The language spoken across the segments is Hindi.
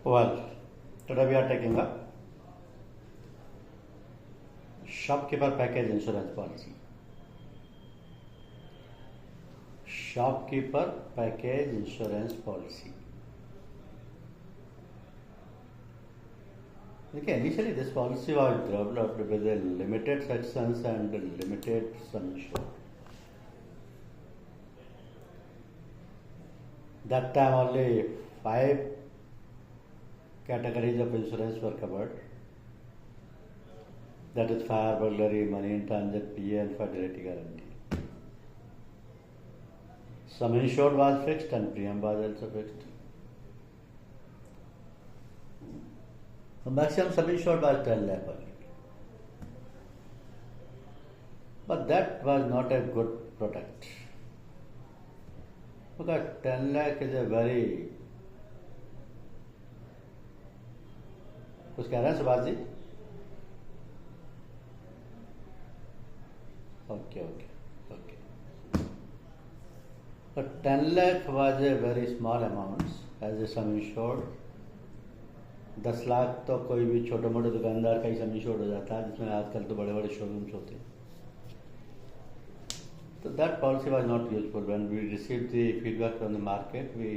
Well, today we are taking a shopkeeper package insurance policy. Shopkeeper package insurance policy. Okay, initially this policy was developed with a limited sections and limited sum insured. That time only 5 categories of insurance were covered. That is fire, burglary, money in transit, PA and fidelity guarantee. Sum insured was fixed and premium was also fixed. The maximum sum insured was 10 lakh only. But that was not a good product. Because 10 lakh is a very... कुछ कह रहे हैं Subhash ji? Okay. But 10 lakh was a very small amount as a sum insured. 10 lakh तो कोई भी छोटे मोटे दुकानदार का ही सम इंश्योर्ड हो जाता है, जिसमें आजकल तो बड़े बड़े शोरूम्स होते हैं. So that policy was not useful. When we received the feedback from the market, we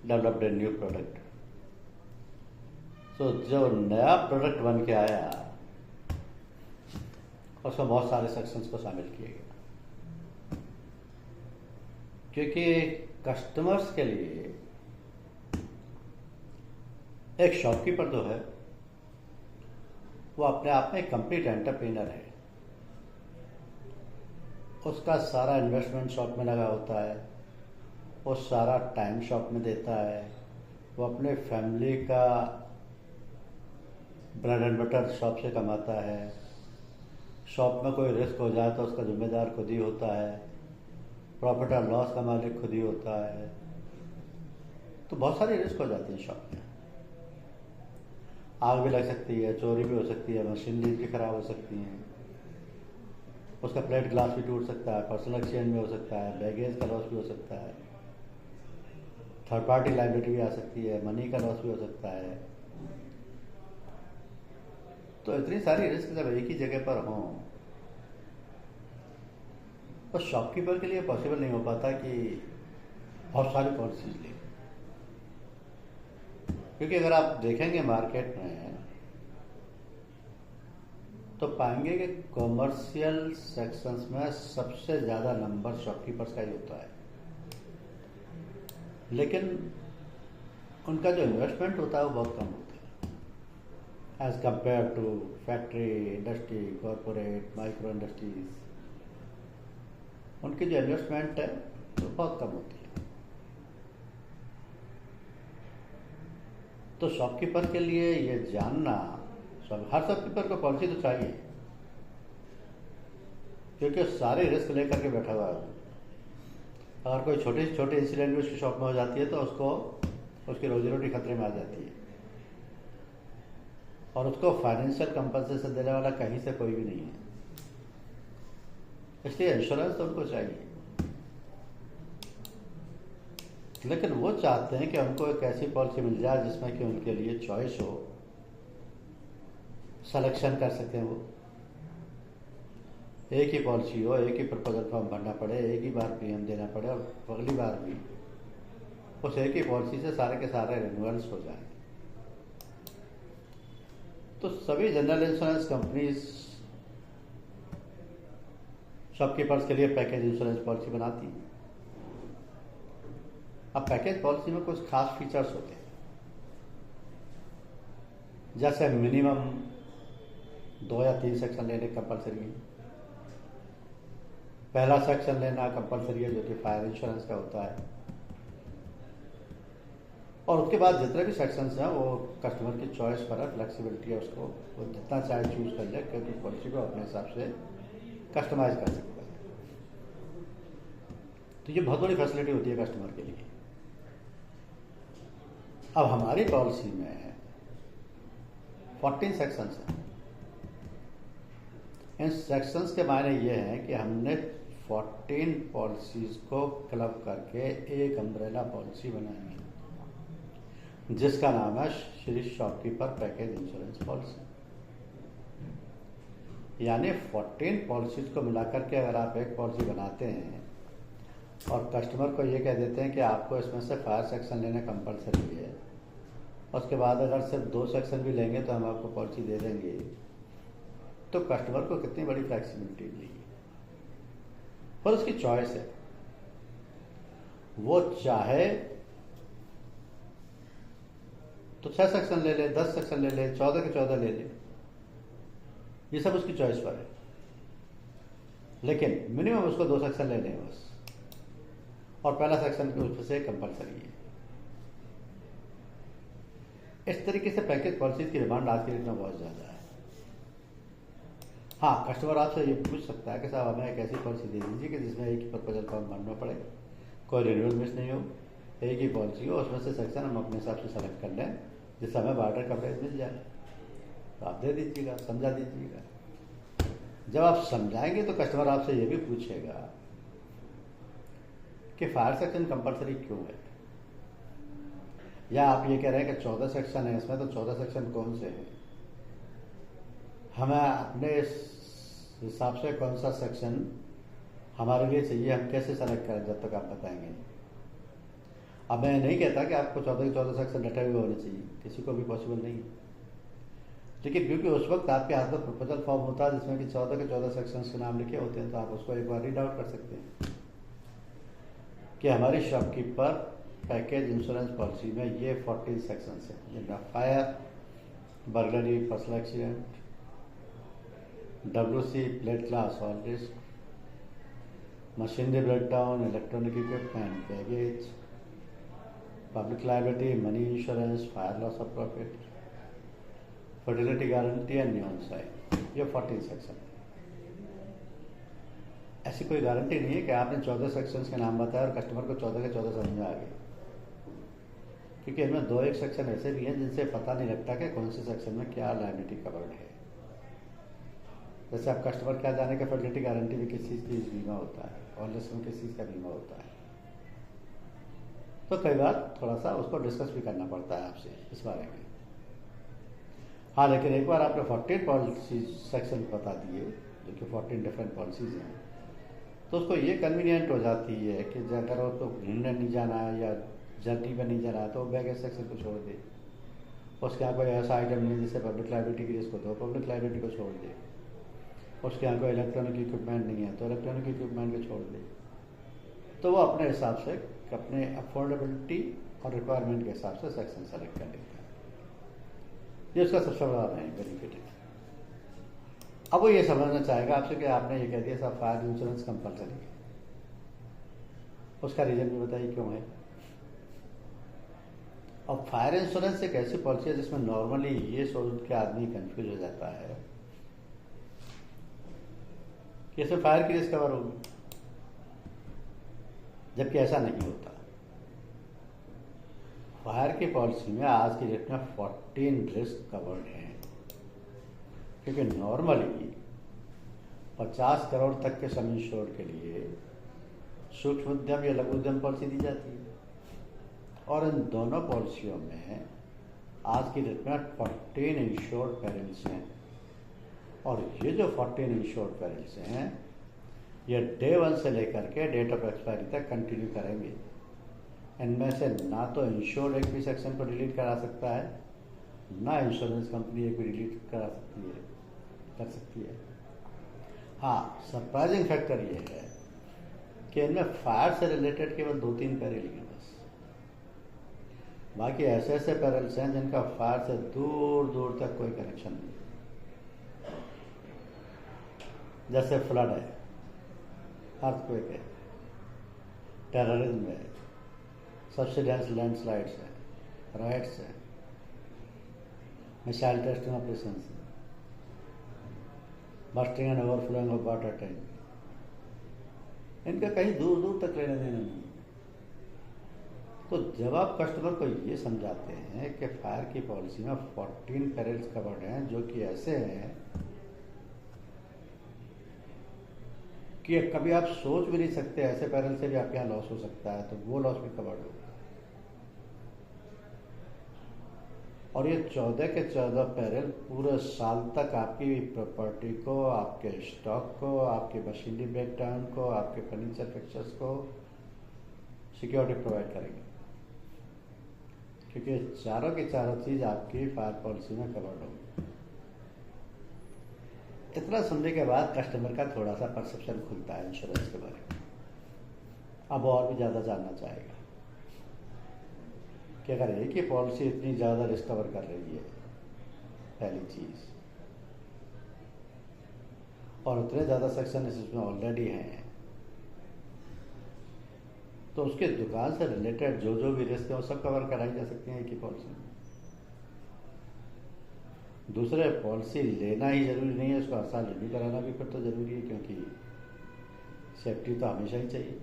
developed a new product. So जो नया प्रोडक्ट बन के आया उसमें बहुत सारे सेक्शंस को शामिल किए गए, क्योंकि कस्टमर्स के लिए एक शॉपकीपर जो है वो अपने आप में एक कंप्लीट एंटरप्रेन्योर है. उसका सारा इन्वेस्टमेंट शॉप में लगा होता है, वो सारा टाइम शॉप में देता है, वो अपने फैमिली का ब्रेड एंड बटर शॉप से कमाता है. शॉप में कोई रिस्क हो जाए तो उसका जिम्मेदार खुद ही होता है, प्रॉफिट और लॉस का मालिक खुद ही होता है. तो बहुत सारी रिस्क हो जाती है शॉप में. आग भी लग सकती है, चोरी भी हो सकती है, मशीनरी भी खराब हो सकती हैं, उसका प्लेट ग्लास भी टूट सकता है, पर्सनल एक्सचेंज भी हो सकता है, बैगेज का लॉस भी हो सकता है, थर्ड पार्टी लायबिलिटी भी आ सकती है, मनी का लॉस भी हो सकता है. तो इतनी सारी रिस्क जब एक ही जगह पर हों तो शॉपकीपर के लिए पॉसिबल नहीं हो पाता कि बहुत सारी पॉलिसीज ले. क्योंकि अगर आप देखेंगे मार्केट में तो पाएंगे कि कॉमर्शियल सेक्शंस में सबसे ज़्यादा नंबर शॉपकीपर्स का ही होता है, लेकिन उनका जो इन्वेस्टमेंट होता है वो बहुत कम होता है as compare to factory, industry, corporate, micro industries. उनकी जो इन्वेस्टमेंट है वो बहुत कम होती है. तो शॉपकीपर के लिए ये जानना, हर शॉपकीपर को पॉलिसी तो चाहिए, क्योंकि सारे रिस्क लेकर के बैठा हुआ है. अगर कोई छोटे से छोटे इंसिडेंट उसकी शॉप में हो जाती है तो उसको उसकी रोजी रोटी खतरे में आ जाती है, और उसको फाइनेंशियल कंपनसेशन देने वाला कहीं से कोई भी नहीं है. इसलिए इंश्योरेंस तो उनको चाहिए, लेकिन वो चाहते हैं कि उनको एक ऐसी पॉलिसी मिल जाए जिसमें कि उनके लिए चॉइस हो, सिलेक्शन कर सकते हैं. वो एक ही पॉलिसी हो, एक ही प्रपोजल फॉर्म भरना पड़े, एक ही बार प्रीमियम देना पड़े, और अगली बार भी उस एक ही पॉलिसी से सारे के सारे रिन्यूअल्स हो जाए. तो सभी जनरल इंश्योरेंस कंपनीज शॉपकीपर्स के लिए पैकेज इंश्योरेंस पॉलिसी बनाती हैं. अब पैकेज पॉलिसी में कुछ खास फीचर्स होते हैं, जैसे मिनिमम 2 या 3 सेक्शन लेने कंपलसरी है. पहला सेक्शन लेना कंपलसरी है जो कि फायर इंश्योरेंस का होता है, और उसके बाद जितने भी सेक्शंस हैं वो कस्टमर की चॉइस पर है, फ्लेक्सिबिलिटी है, उसको वो जितना चाहे चूज कर ले, क्योंकि पॉलिसी को अपने हिसाब से कस्टमाइज कर सकता है. तो ये बहुत बड़ी फैसिलिटी होती है कस्टमर के लिए. अब हमारी पॉलिसी में 14 सेक्शंस हैं. इन सेक्शंस के मायने ये हैं कि हमने 14 पॉलिसीज को क्लब करके एक अम्ब्रेला पॉलिसी बनाई है. जिसका नाम है Shri shopkeeper package insurance policy. यानी 14 पॉलिसीज को मिलाकर के अगर आप एक पॉलिसी बनाते हैं और कस्टमर को ये कह देते हैं कि आपको इसमें से फायर सेक्शन लेना कंपलसरी है, उसके बाद अगर सिर्फ 2 सेक्शन भी लेंगे तो हम आपको पॉलिसी दे देंगे, तो कस्टमर को कितनी बड़ी फ्लेक्सिबिलिटी मिलेगी। पर उसकी चॉइस है, वो चाहे तो 6 सेक्शन ले ले, 10 सेक्शन ले ले, 14 के 14 ले ले, ये सब उसकी चॉइस पर है। लेकिन मिनिमम उसको 2 सेक्शन लेने हैं बस, और पहला सेक्शन उसमें से कंपलसरी है। इस तरीके से पैकेज पॉलिसी की डिमांड आज के डेट में बहुत ज़्यादा है। हाँ, कस्टमर आपसे ये पूछ सकता है कि साहब हमें एक ऐसी पॉलिसी दे दीजिए कि जिसमें एक ही प्रपोजल फॉर्म भरना पड़े, कोई रिन्यूअल मिस नहीं हो, एक ही पॉलिसी हो, उसमें से सेक्शन हम अपने हिसाब से सेलेक्ट कर लें जिससे हमें बॉर्डर कवरेज मिल जाए। तो आप दे दीजिएगा, समझा दीजिएगा। जब आप समझाएंगे तो कस्टमर आपसे ये भी पूछेगा कि फायर सेक्शन कंपलसरी क्यों है, या आप ये कह रहे हैं कि 14 सेक्शन है इसमें, तो 14 सेक्शन कौन से हैं, हमें अपने हिसाब से कौन सा सेक्शन हमारे लिए चाहिए, हम कैसे सेलेक्ट करें जब तक आप बताएंगे। अब मैं नहीं कहता कि आपको 14 के 14 सेक्शन रटे हुए होने चाहिए, किसी को भी पॉसिबल नहीं है, लेकिन क्योंकि उस वक्त आपके हाथ में प्रपोजल फॉर्म होता है जिसमें कि 14 के 14 सेक्शंस के नाम लिखे होते हैं, तो आप उसको एक बार रीड आउट कर सकते हैं कि हमारी शॉपकीपर पैकेज इंश्योरेंस पॉलिसी में ये 14 सेक्शंस हैं, जिनका fire, burglary, personal accident, WC, plate glass all risk, machinery breakdown, electronic equipment, baggage, public liability, money insurance, fire loss of profit, fertility guarantee and new site, ये 14 सेक्शन। ऐसी कोई गारंटी नहीं है कि आपने 14 सेक्शंस के नाम बताया और कस्टमर को 14 के 14 समझ में आ गए, क्योंकि इनमें 2-1 सेक्शन ऐसे भी हैं जिनसे पता नहीं लगता कि कौन से सेक्शन में क्या लायबिलिटी कवर्ड है। जैसे आप कस्टमर क्या जाने का फर्टिलिटी गारंटी में किस चीज़ की बीमा होता है और में किस चीज़ का बीमा होता है, तो कई बार थोड़ा सा उसको डिस्कस भी करना पड़ता है आपसे इस बारे में। हाँ, लेकिन एक बार आपने 14 पॉलिसी सेक्शन बता दिए, जो कि 14 डिफरेंट पॉलिसीज हैं, तो उसको ये कन्वीनियंट हो जाती है कि अगर वो तो घूमने नहीं जाना है या जर्नी पर नहीं जाना है तो बैगेज सेक्शन को छोड़ दे, उसके यहाँ कोई ऐसा आइटम नहीं जिससे पब्लिक लायबिलिटी की रिस्क हो तो पब्लिक लायबिलिटी को छोड़ दे, उसके यहाँ कोई इलेक्ट्रॉनिक इक्विपमेंट नहीं है तो इलेक्ट्रॉनिक इक्विपमेंट को छोड़ दे। तो वो अपने हिसाब से अपने अफोर्डेबिलिटी और रिक्वायरमेंट के हिसाब से सेक्शन सेलेक्ट कर लेता है। ये उसका सबसे बड़ा बेनिफिट है। अब वो ये समझना चाहेगा आपसे कि आपने ये कह दिया साहब फायर इंश्योरेंस कंपलसरी है, उसका रीजन भी बताइए क्यों है। अब फायर इंश्योरेंस एक ऐसी पॉलिसी है जिसमें नॉर्मली ये सोच के आदमी कंफ्यूज हो जाता है कि इसमें फायर की रिस्क कवर होगी, जबकि ऐसा नहीं होता। फायर की पॉलिसी में आज की डेट में 14 रिस्क कवर्ड हैं, क्योंकि नॉर्मली 50 करोड़ तक के सम इंश्योर्ड के लिए सूक्ष्म उद्यम या लघु उद्यम पॉलिसी दी जाती है, और इन दोनों पॉलिसियों में आज की डेट में 14 इंश्योर्ड पेरिल्स हैं, और ये जो 14 इंश्योर्ड पेरिल्स हैं ये डे 1 से लेकर के डेट ऑफ एक्सपायरी तक कंटिन्यू करेंगे। इनमें से ना तो इंश्योर्ड एक भी सेक्शन को डिलीट करा सकता है, ना इंश्योरेंस कंपनी एक भी डिलीट कर सकती है। हाँ, सरप्राइजिंग फैक्टर ये है कि इनमें फायर से रिलेटेड केवल 2-3 पेरिल हैं बस, बाकी ऐसे ऐसे पेरिल्स हैं जिनका फायर से दूर दूर तक कोई कनेक्शन नहीं। जैसे फ्लड है, अर्थक्वेक है, टेररिज्म है, सब्सिडेंस लैंडस्लाइड्स है, राइट्स है, मिसाइल टेस्टिंग ऑपरेशन है, bursting and overflowing of water tank, इनका कहीं दूर दूर तक लेने देना नहीं। तो जब आप कस्टमर को ये समझाते हैं कि फायर की पॉलिसी में 14 पेरिल्स कवर्ड हैं, जो कि ऐसे हैं कि कभी आप सोच भी नहीं सकते ऐसे पैरल से भी आपके यहाँ लॉस हो सकता है, तो वो लॉस भी कवर्ड होगा। और ये 14 के 14 पैरल पूरे साल तक आपकी प्रॉपर्टी को, आपके स्टॉक को, आपके मशीनरी ब्रेकडाउन को, आपके फर्नीचर फिक्चर्स को सिक्योरिटी प्रोवाइड करेंगे, क्योंकि चारों की चारों चीज़ आपकी फायर पॉलिसी में कवर्ड होगी। इतना सुनने के बाद कस्टमर का थोड़ा सा परसेप्शन खुलता है इंश्योरेंस के बारे में, अब और भी ज़्यादा जानना चाहेगा कि अगर एक ही पॉलिसी इतनी ज़्यादा रिस्क कवर कर रही है, पहली चीज़, और उतने ज़्यादा सेक्शन इसमें ऑलरेडी हैं, तो उसके दुकान से रिलेटेड जो जो भी रिस्क है वो सब कवर कराई जा सकती हैं एक ही पॉलिसी में। दूसरे पॉलिसी लेना ही जरूरी नहीं है, उसको हर साल रिन्यू कराना भी फिर तो जरूरी है, क्योंकि सेफ्टी तो हमेशा ही चाहिए।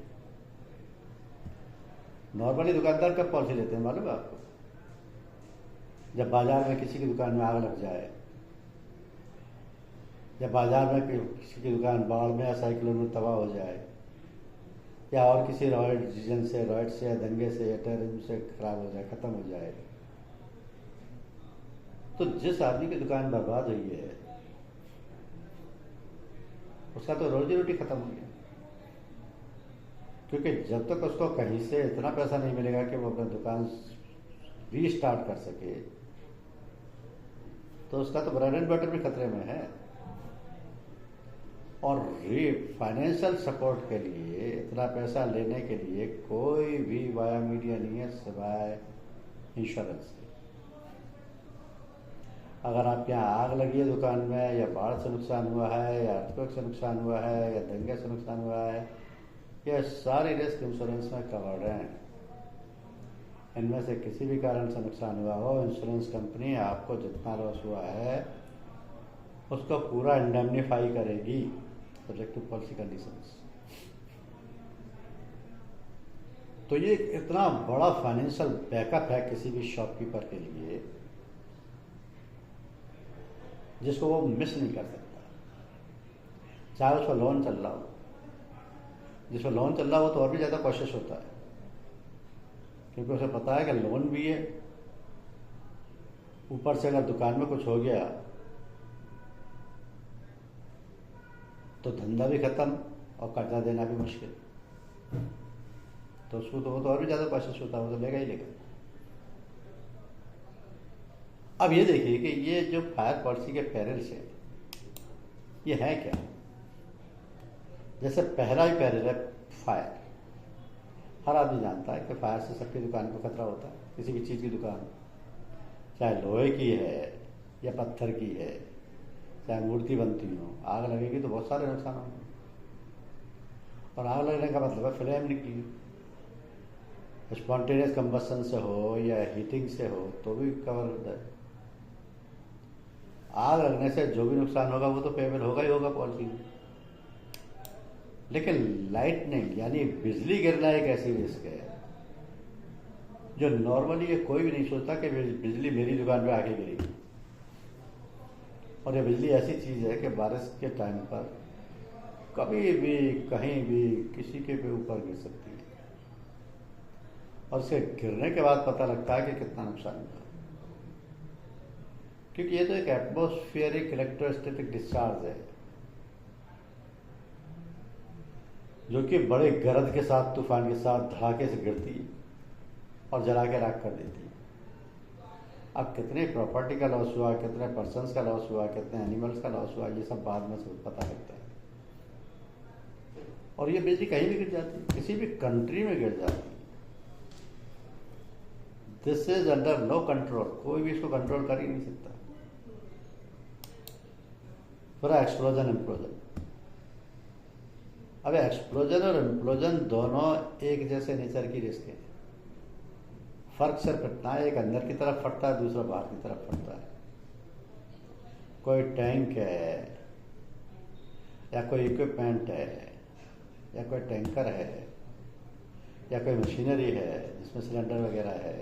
नॉर्मली दुकानदार कब पॉलिसी लेते हैं मालूम है आपको? जब बाजार में किसी की दुकान में आग लग जाए, जब बाजार में किसी की दुकान बाढ़ में या साइक्लोन में तबाह हो जाए, या और किसी रीजन से, रॉयट से या दंगे से या टेररिज्म से खराब हो जाए, ख़त्म हो जाए, तो जिस आदमी की दुकान बर्बाद हुई है उसका तो रोजी रोटी खत्म हो गई, क्योंकि जब तक उसको कहीं से इतना पैसा नहीं मिलेगा कि वो अपनी दुकान रीस्टार्ट कर सके, तो उसका तो ब्रेड एंड बटर भी खतरे में है। और फाइनेंशियल सपोर्ट के लिए, इतना पैसा लेने के लिए कोई भी वाया मीडिया नहीं है सिवाय इंश्योरेंस के। अगर आपके यहाँ आग लगी है दुकान में, या बाढ़ से नुकसान हुआ है, या अर्थक्वेक से नुकसान हुआ है, या दंगे से नुकसान हुआ है, ये सारी रिस्क इंश्योरेंस में कवर्ड हैं। इनमें से किसी भी कारण से नुकसान हुआ हो, इंश्योरेंस कंपनी आपको जितना लॉस हुआ है उसको पूरा इंडेमनीफाई करेगी, सब्जेक्ट टू पॉलिसी कंडीशंस। तो ये इतना बड़ा फाइनेंशियल बैकअप है किसी भी शॉपकीपर के लिए, जिसको वो मिस नहीं कर सकता। चाहे उसका लोन चल रहा हो, जिसको लोन चल रहा हो तो और भी ज़्यादा कॉशियस होता है, क्योंकि उसे पता है कि लोन भी है, ऊपर से अगर दुकान में कुछ हो गया तो धंधा भी खत्म और कर्जा देना भी मुश्किल, तो उसको तो वो तो और भी ज़्यादा कॉशियस होता है, वो तो लेगा ही लेगा। अब ये देखिए कि ये जो फायर पॉलिसी के पैरल्स हैं ये है क्या। जैसे पहला ही पैरल है फायर। हर आदमी जानता है कि फायर से सबकी दुकान को खतरा होता है, किसी भी चीज़ की दुकान, चाहे लोहे की है या पत्थर की है, चाहे मूर्ति बनती हो, आग लगेगी तो बहुत सारे नुकसान होंगे। और आग लगने का मतलब है फ्लेम निकली, स्पॉन्टेनियस कंबस्शन से हो या हीटिंग से हो तो भी कवर होता है। आग लगने से जो भी नुकसान होगा वो तो पेबल होगा ही होगा पॉलिसी में। लेकिन लाइटनिंग यानी बिजली गिरना एक ऐसी रिस्क है जो नॉर्मली ये कोई भी नहीं सोचता कि बिजली मेरी दुकान पे आके गिरेगी। और ये बिजली ऐसी चीज़ है कि बारिश के टाइम पर कभी भी कहीं भी किसी के भी ऊपर गिर सकती है, और उसके गिरने के बाद पता लगता है कि कितना नुकसान हुआ, क्योंकि ये तो एक एटमॉस्फेरिक इलेक्ट्रोस्टैटिक डिस्चार्ज है जो कि बड़े गरज के साथ, तूफान के साथ धड़ाके से गिरती है और जला के राख कर देती है। अब कितने प्रॉपर्टी का लॉस हुआ, कितने पर्सन्स का लॉस हुआ, कितने एनिमल्स का लॉस हुआ, ये सब बाद में सब पता लगता है। और ये बिजली कहीं भी गिर जाती है, किसी भी कंट्री में गिर जाती है। This is under no control, कोई भी इसको कंट्रोल कर ही नहीं सकता। पूरा एक्सप्लोजन इम्प्लोजन। अब एक्सप्लोजन और इम्प्लोजन दोनों एक जैसे नेचर की रिस्क है। फर्क सिर्फ इतना है, एक अंदर की तरफ फटता है, दूसरा बाहर की तरफ फटता है। कोई टैंक है या कोई इक्विपमेंट है या कोई टैंकर है या कोई मशीनरी है जिसमें सिलेंडर वगैरह है,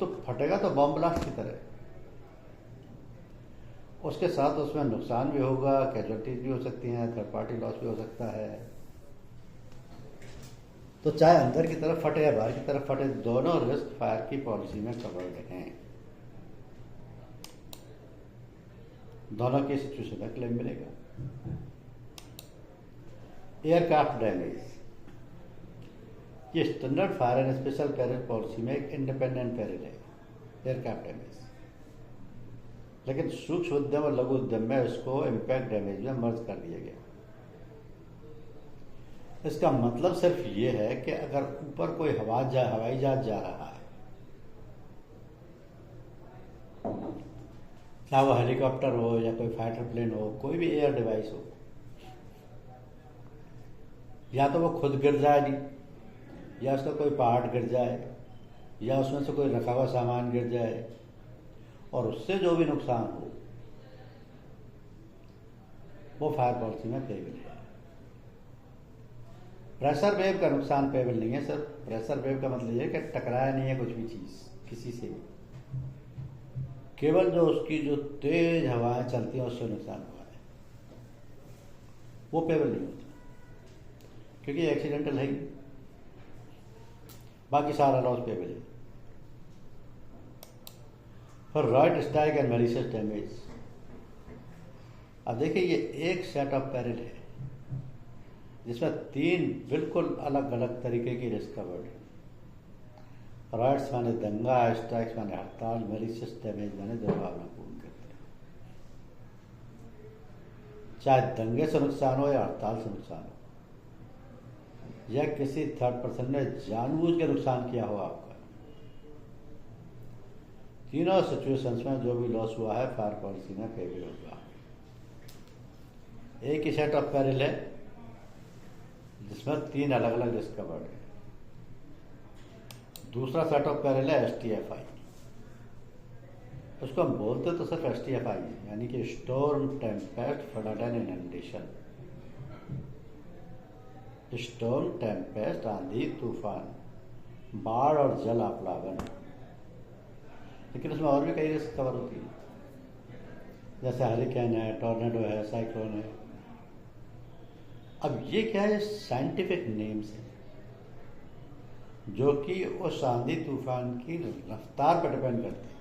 तो फटेगा तो बॉम्ब ब्लास्ट की तरह। उसके साथ उसमें नुकसान भी होगा, कैजुअलिटीज भी हो सकती हैं, थर्ड पार्टी लॉस भी हो सकता है। तो चाहे अंदर की तरफ फटे या बाहर की तरफ फटे, दोनों रिस्क फायर की पॉलिसी में कवर्ड हैं। दोनों की सिचुएशन में क्लेम मिलेगा। एयरक्राफ्ट डैमेज, ये standard fire and special peril policy में एक इंडिपेंडेंट पेरिल है, एयरक्राफ्ट डैमेज। लेकिन सूक्ष्म उद्यम और लघु उद्यम में इसको इम्पैक्ट डैमेज में मर्ज कर दिया गया। इसका मतलब सिर्फ ये है कि अगर ऊपर कोई हवाई जहाज जा रहा है, चाहे वो हेलीकॉप्टर हो या कोई फाइटर प्लेन हो, कोई भी एयर डिवाइस हो, या तो वो खुद गिर जाएगी, या उसका कोई पार्ट गिर जाए, या उसमें से कोई रखा हुआ सामान गिर जाए, और उससे जो भी नुकसान हो वो फायर पॉलिसी में पेबल है। प्रेशर वेव का नुकसान पेबल नहीं है। सिर्फ प्रेशर वेव का मतलब ये कि टकराया नहीं है कुछ भी चीज किसी से भी, केवल जो उसकी जो तेज हवाएं चलती हैं उससे नुकसान हुआ है, वो पेबल नहीं होता, क्योंकि एक्सीडेंटल है ही। बाकी सारा लॉस पेबल है। फिर रॉइड स्ट्राइक एंड मैलिशियस डैमेज। अब देखिए, ये एक सेट ऑफ पेरिल है जिसमें 3 बिल्कुल अलग अलग तरीके की रिस्क कवर्ड है। रॉइड्स माने दंगा, स्ट्राइक्स माने हड़ताल, मैलिशियस डैमेज माने दुर्भावनापूर्ण करते हैं। चाहे दंगे से नुकसान हो या हड़ताल से नुकसान हो, या किसी थर्ड पर्सन ने जानबूझ के नुकसान किया हो आपका, तीनों सिचुएशंस में जो भी लॉस हुआ है फायर पॉलिसी में पेबल होगा। एक ही सेट ऑफ पेरिल है जिसमें 3 अलग अलग रिस्क कवर्ड है। दूसरा सेट ऑफ पेरिल है STFI। उसको हम बोलते तो सिर्फ STFI है, यानी कि storm, Tempest, flood and inundation. Storm, Tempest, आंधी, तूफान, बाढ़ और जल आप्लावन। लेकिन उसमें और भी कई रिस्क कवर होती है, जैसे हरिकेन है, टॉर्नेडो है, साइक्लोन है। अब ये क्या है, साइंटिफिक नेम्स है जो कि उस आंधी तूफान की रफ्तार पर डिपेंड करते हैं।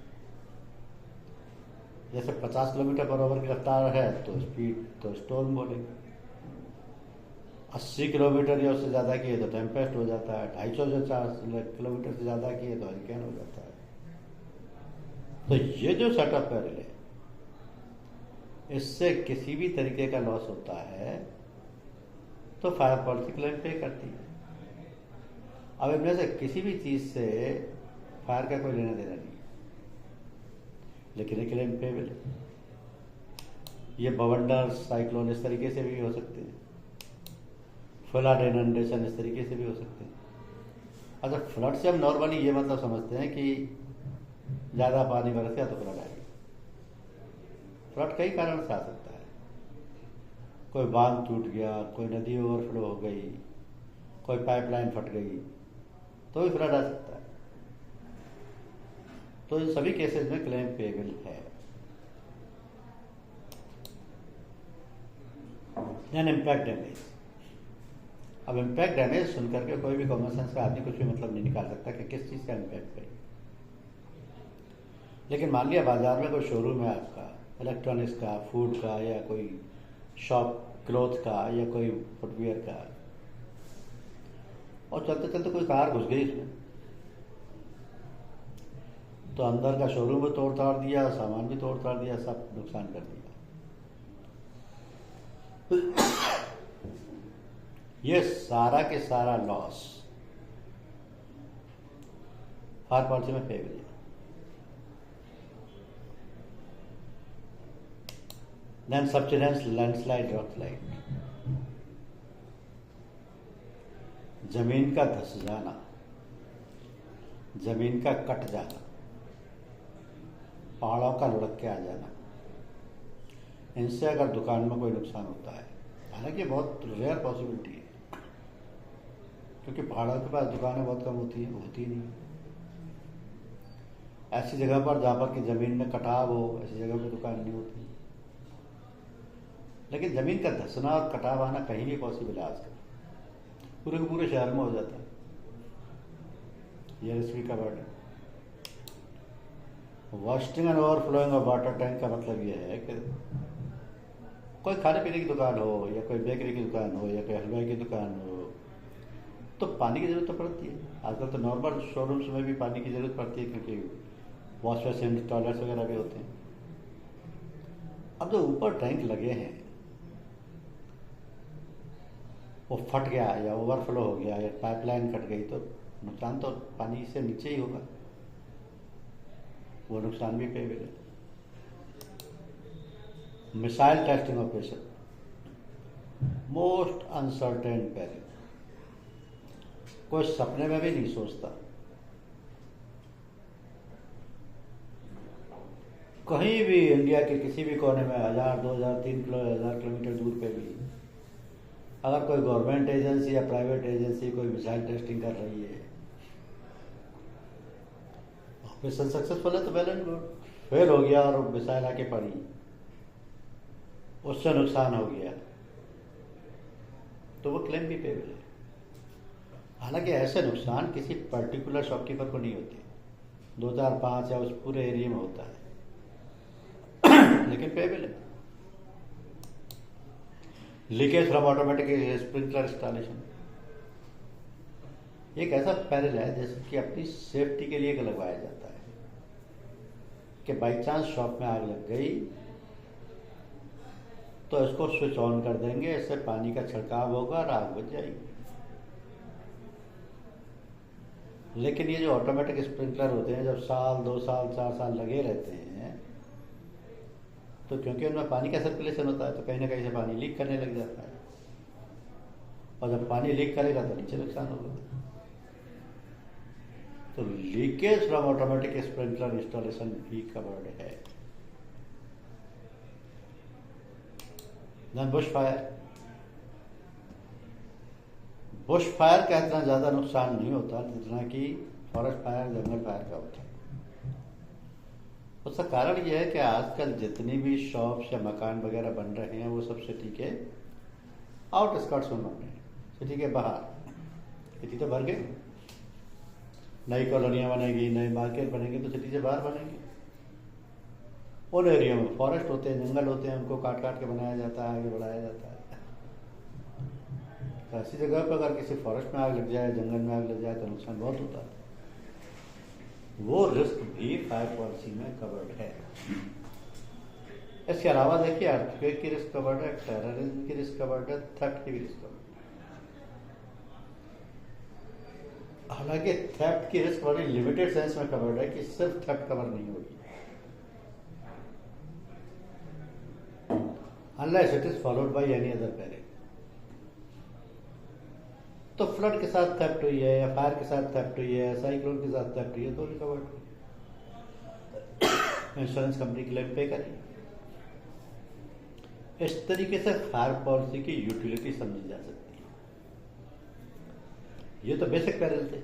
जैसे 50 किलोमीटर पर आवर की रफ्तार है तो स्पीड तो स्टॉर्म बोलेंगे, 80 किलोमीटर या उससे ज़्यादा की है तो टेम्पेस्ट हो जाता है, 250 किलोमीटर से ज़्यादा की है तो हरिकेन हो जाता है। तो ये जो सेटअप पेरिल है, इससे किसी भी तरीके का लॉस होता है तो फायर पॉलिसी क्लेम पे करती है। अब इनमें से किसी भी चीज से फायर का कोई लेना देना नहीं है, लेकिन ये क्लेम पेबल है। ये बवंडर, साइक्लोन इस तरीके से भी हो सकते हैं, फ्लड, इनंडेशन इस तरीके से भी हो सकते हैं। अच्छा, फ्लड से हम नॉर्मली ये मतलब समझते हैं कि ज़्यादा पानी बरस गया तो फ्लड आएगी। फ्लड कई कारण से आ सकता है। कोई बांध टूट गया, कोई नदी ओवरफ्लो हो गई, कोई पाइपलाइन फट गई, तो भी फ्लड आ सकता है। तो इन सभी केसेस में क्लेम पेबल है। Then impact damage. अब इम्पैक्ट डैमेज सुनकर के कोई भी कॉमन सेंस का आदमी कुछ भी मतलब नहीं निकाल सकता कि किस चीज़ का इम्पैक्ट है। लेकिन मान लिया बाजार में कोई शोरूम है आपका, इलेक्ट्रॉनिक्स का, फूड का, या कोई शॉप क्लोथ का, या कोई फुटवियर का, और चलते चलते कोई कार घुस गई इसमें, तो अंदर का शोरूम भी तोड़ ताड़ दिया, सामान भी तोड़ ताड़ दिया, सब नुकसान कर दिया। ये सारा के सारा लॉस फायर पॉलिसी में पेबल है। Then subsidence, landslide, rockslide. जमीन का धस जाना, जमीन का कट जाना, पहाड़ों का लुढ़क के आ जाना, इनसे अगर दुकान में कोई नुकसान होता है, हालांकि बहुत रेयर पॉसिबिलिटी है, क्योंकि पहाड़ों के पास दुकानें बहुत कम होती नहीं। ऐसी जगह पर जहाँ पर कि ज़मीन में कटाव हो, ऐसी जगह पर दुकान नहीं होती। लेकिन ज़मीन का धंसना और कटाव आना कहीं भी पॉसिबल है आजकल, पूरे के पूरे शहर में हो जाता है। ये रिस्क भी कवर्ड है। Wasting and overflowing of water tank का मतलब ये है कि कोई खाने पीने की दुकान हो या कोई बेकरी की दुकान हो या कोई हलवाई की दुकान हो, तो पानी की ज़रूरत तो पड़ती है। आजकल तो नॉर्मल शोरूम्स में भी पानी की ज़रूरत पड़ती है, क्योंकि वॉश बेसिन टॉयलेट्स वगैरह भी होते हैं। अब जो ऊपर टैंक लगे हैं वो फट गया या ओवरफ्लो हो गया या पाइपलाइन कट गई, तो नुकसान तो पानी से नीचे ही होगा, वो नुकसान भी पेबल है। Missile testing operation most uncertain peril, कोई सपने में भी नहीं सोचता। कहीं भी इंडिया के किसी भी कोने में 1000, 2000, 3000 किलोमीटर दूर पे भी अगर कोई गवर्नमेंट एजेंसी या प्राइवेट एजेंसी कोई मिसाइल टेस्टिंग कर रही है, ऑपरेशन सक्सेसफुल है तो वेल एंड गुड। फेल हो गया और मिसाइल आके पड़ी, उससे नुकसान हो गया, तो वो क्लेम भी पेबल है। हालांकि ऐसे नुकसान किसी पर्टिकुलर शॉपकीपर को नहीं होते, 2005 या उस पूरे एरिया में होता है, लेकिन पेबल है। Leakage from automatic sprinkler installation एक ऐसा पैरल है जिसकी अपनी सेफ्टी के लिए लगवाया जाता है कि बाई चांस शॉप में आग लग गई तो इसको स्विच ऑन कर देंगे, इससे पानी का छिड़काव होगा और आग बुझ जाएगी। लेकिन ये जो ऑटोमेटिक स्प्रिंकलर होते हैं, जब साल 2 साल 4 साल लगे रहते हैं, तो क्योंकि उनमें पानी का सर्कुलेशन होता है, तो कहीं ना कहीं से पानी लीक करने लग जाता है, और जब पानी लीक करेगा तो नीचे नुकसान होगा। तो leakage from automatic sprinkler installation भी कवर्ड है। देन बुश फायर का इतना ज़्यादा नुकसान नहीं होता जितना कि फॉरेस्ट फायर, जंगल फायर का होता है। उसका कारण यह है कि आजकल जितनी भी शॉप्स या मकान वगैरह बन रहे हैं वो सब सिटी के आउटस्कर्ट्स में बन रहे हैं, सिटी के बाहर। सिटी तो भर गई, नई कॉलोनियाँ बनेगी, नई मार्केट बनेंगी, तो सिटी से बाहर बनेंगी। उन एरिया में फॉरेस्ट होते हैं, जंगल होते हैं, उनको काट काट के बनाया जाता है, आगे बढ़ाया जाता है। तो ऐसी जगह पर अगर किसी फॉरेस्ट में आग लग जाए, जंगल में आग लग जाए, तो नुकसान बहुत होता है। वो रिस्क भी फायर पॉलिसी में कवर्ड है। इसके अलावा देखिए, अर्थक्वेक की रिस्क कवर्ड है, टेररिज्म की रिस्क कवर्ड है, थेफ्ट की भी रिस्क कवर्ड है। हालांकि थेफ्ट की रिस्क बड़ी लिमिटेड सेंस में कवर्ड है कि सिर्फ थेफ्ट कवर नहीं होगी, unless it is followed by any other peril. तो फ्लड के साथ थेफ्ट हुई है, या फायर के साथ थेफ्ट हुई है, साइक्लोन के साथ थेफ्ट हुई है, तो रिकवर्ड इंश्योरेंस कंपनी क्लेम पे करेगी। इस तरीके से फायर पॉलिसी की यूटिलिटी समझी जा सकती है। ये तो बेसिक पेरिल थे।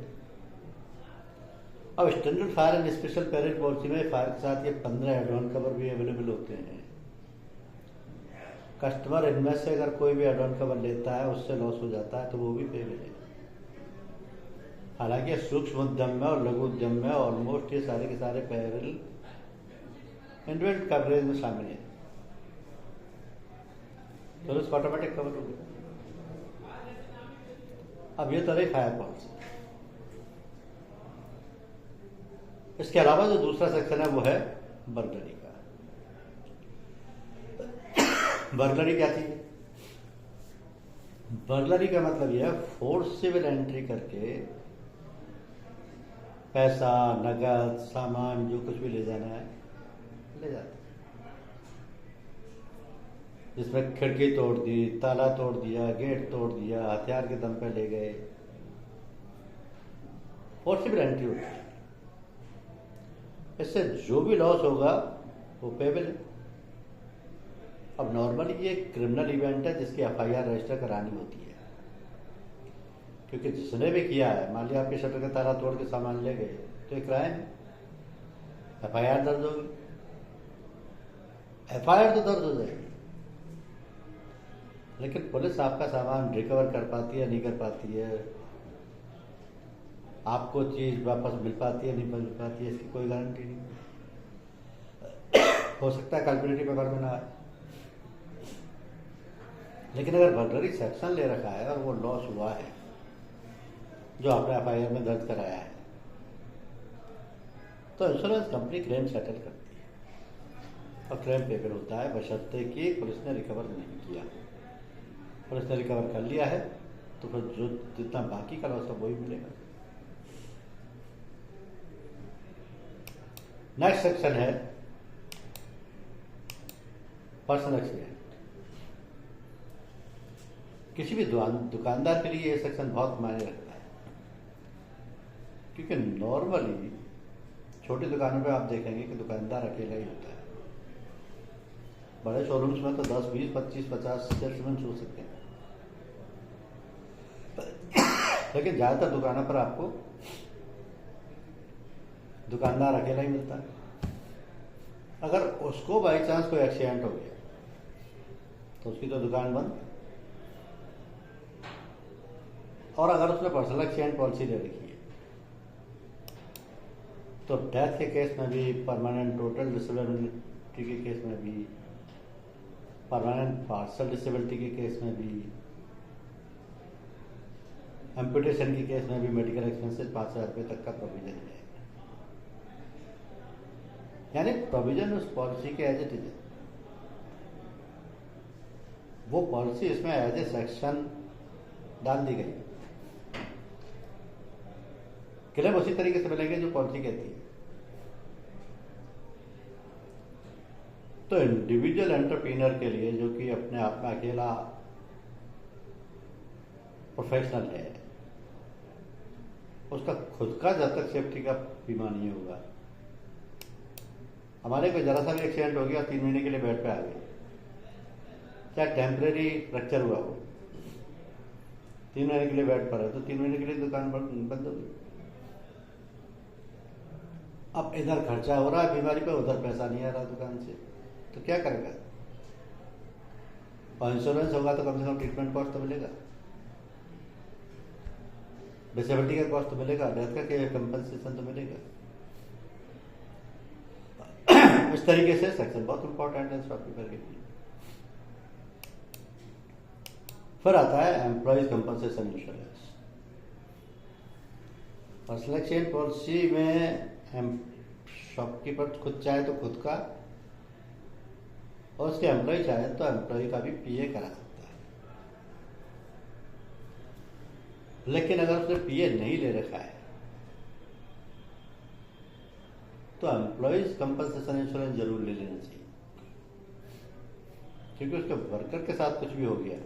अब standard fire and special peril policy में फायर के साथ ये 15 एड ऑन कवर भी अवेलेबल होते हैं। कस्टमर इनमें से अगर कोई भी एड ऑन कवर लेता है, उससे लॉस हो जाता है, तो वो भी पेबल है। हालांकि सूक्ष्म उद्यम में और लघु उद्यम में ऑलमोस्ट ये सारे के सारे पेरिल इंडिविजुअल कवरेज में शामिल है, तो उसको ऑटोमेटिक कवर हो गया। अब ये तो रही फायर पॉलिसी। इसके अलावा जो दूसरा सेक्शन है वो है बर्गलरी का। बर्गलरी क्या चीज है? बर्गलरी का मतलब यह है फोर्सिबल एंट्री करके पैसा, नगद, सामान, जो कुछ भी ले जाना है ले जाते, जिसमें खिड़की तोड़ दी, ताला तोड़ दिया, गेट तोड़ दिया, हथियार के दम पे ले गए, फोर्सिबल एंट्री होती है। इससे जो भी लॉस होगा वो पेबल है। अब नॉर्मली ये क्रिमिनल इवेंट है जिसकी एफआईआर रजिस्टर करानी होती है, क्योंकि जिसने भी किया है, मान लिया आपके शटर का ताला तोड़ के सामान ले गए, तो एक क्राइम है, एफआईआर दर्ज होगी। एफआईआर तो दर्ज हो जाएगी, लेकिन पुलिस आपका सामान रिकवर कर पाती है नहीं कर पाती है, आपको चीज़ वापस मिल पाती है नहीं मिल पाती है, इसकी कोई गारंटी नहीं। हो सकता है कैलकुलेटरी पेपर में ना आए, लेकिन अगर बर्गलरी सेक्शन ले रखा है और वो लॉस हुआ है जो आपने एफआईआर में दर्ज कराया है, तो इंश्योरेंस कंपनी क्लेम सेटल करती है और क्लेम पेपर होता है, बशर्ते कि पुलिस ने रिकवर नहीं किया। पुलिस ने रिकवर कर लिया है तो फिर जो जितना बाकी का लॉस है वही मिलेगा। नेक्स्ट सेक्शन है पर्सनल एक्सीडेंट। किसी भी दुकानदार के लिए ये सेक्शन बहुत मायने रखता है, क्योंकि नॉर्मली छोटी दुकानों पे आप देखेंगे कि दुकानदार अकेला ही होता है। बड़े शोरूम्स में तो 10, 20, 25, 50 सेल्समैन हो सकते हैं, लेकिन ज़्यादातर दुकानों पर आपको दुकानदार अकेला ही मिलता है। अगर उसको बाई चांस कोई एक्सीडेंट हो गया तो उसकी तो दुकान बंद। और अगर उसने पर्सनल एक्सीडेंट पॉलिसी ले रखी है तो डेथ के केस में भी, परमानेंट टोटल डिसेबिलिटी के केस में भी, परमानेंट पार्शियल डिसेबिलिटी के केस में भी, एम्पुटेशन के केस में भी मेडिकल एक्सपेंसेस 5,000 रुपये तक का प्रोविजन है। यानी प्रोविजन उस पॉलिसी के एज इट इज, वो पॉलिसी इसमें एज ए सेक्शन डाल दी गई। क्लेम उसी तरीके से मिलेंगे जो पॉलिसी कहती है। तो इंडिविजुअल एंटरप्रेन्योर के लिए, जो कि अपने आप में अकेला प्रोफेशनल है, उसका खुद का जब तक सेफ्टी का बीमा नहीं होगा, हमारे को जरा सा भी एक्सीडेंट हो गया 3 महीने के लिए बेड पे आ गए, चाहे टेम्परेरी फ्रैक्चर हुआ हो, 3 महीने के लिए बेड पर है तो 3 महीने के लिए दुकान बंद होगी। अब इधर खर्चा हो रहा है बीमारी पे, उधर पैसा नहीं आ रहा दुकान से, तो क्या करेगा? और इंश्योरेंस होगा तो कम से कम ट्रीटमेंट कॉस्ट तो मिलेगा, डिसेबिलिटी का कॉस्ट तो मिलेगा, डेथ का कंपनसेशन तो मिलेगा। इस तरीके से सेक्शन बहुत इंपॉर्टेंट है शॉपकीपर के लिए। फिर आता है employees compensation insurance. Personal accident policy में शॉपकीपर खुद चाहे तो खुद का, और उसके एम्प्लॉय चाहे तो एम्प्लॉय का भी पीए करा सकता है। लेकिन अगर उसने पीए नहीं ले रखा है तो एम्प्लॉयज कंपनसेशन इंश्योरेंस जरूर ले लेना चाहिए, क्योंकि उसके वर्कर के साथ कुछ भी हो गया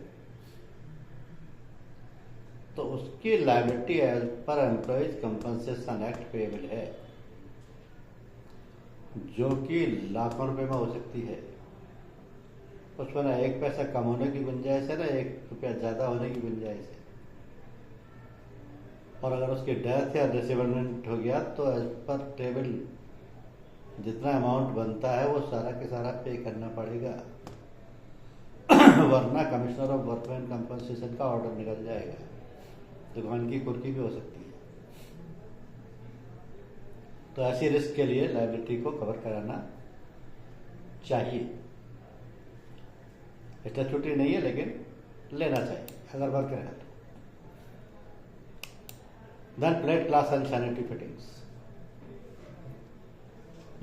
तो उसकी liability as per employees compensation act payable है, जो कि लाखों रुपए में हो सकती है। उसमें ना 1 पैसा कम होने की गुंजाइश है, ना 1 रुपया ज्यादा होने की गुंजाइश है। और अगर उसकी डेथ या डिसेबलमेंट हो गया तो एज पर टेबल जितना अमाउंट बनता है वो सारा के सारा पे करना पड़ेगा, वरना कमिश्नर ऑफ वर्कमैन कंपनसेशन का ऑर्डर निकल जाएगा, दुकान की कुर्की भी हो सकती है। तो ऐसी रिस्क के लिए लायबिलिटी को कवर कराना चाहिए। स्टैट्यूटरी नहीं है लेकिन लेना चाहिए अगर वर्कर है तो। Then plate glass and sanitary fittings.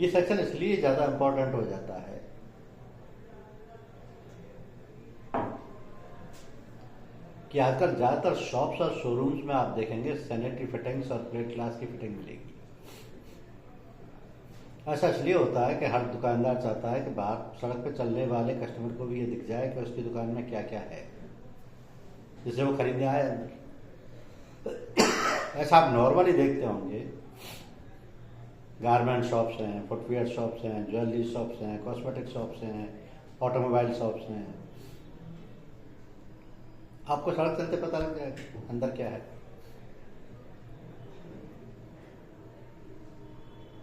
ये सेक्शन इसलिए ज्यादा इंपॉर्टेंट हो जाता है कि आजकल ज्यादातर शॉप्स और शोरूम्स में आप देखेंगे सैनिटरी फिटिंग्स और प्लेट ग्लास की फिटिंग मिलेगी। ऐसा इसलिए होता है कि हर दुकानदार चाहता है कि बाहर सड़क पे चलने वाले कस्टमर को भी ये दिख जाए कि उसकी दुकान में क्या क्या है, जिसे वो खरीदने आए अंदर। ऐसा आप नॉर्मली देखते होंगे, गारमेंट शॉप्स हैं, फुटवियर शॉप्स हैं, ज्वेलरी शॉप्स हैं, कॉस्मेटिक शॉप्स हैं, ऑटोमोबाइल शॉप्स हैं। आपको सड़क चलते पता लग जाएगा अंदर क्या है।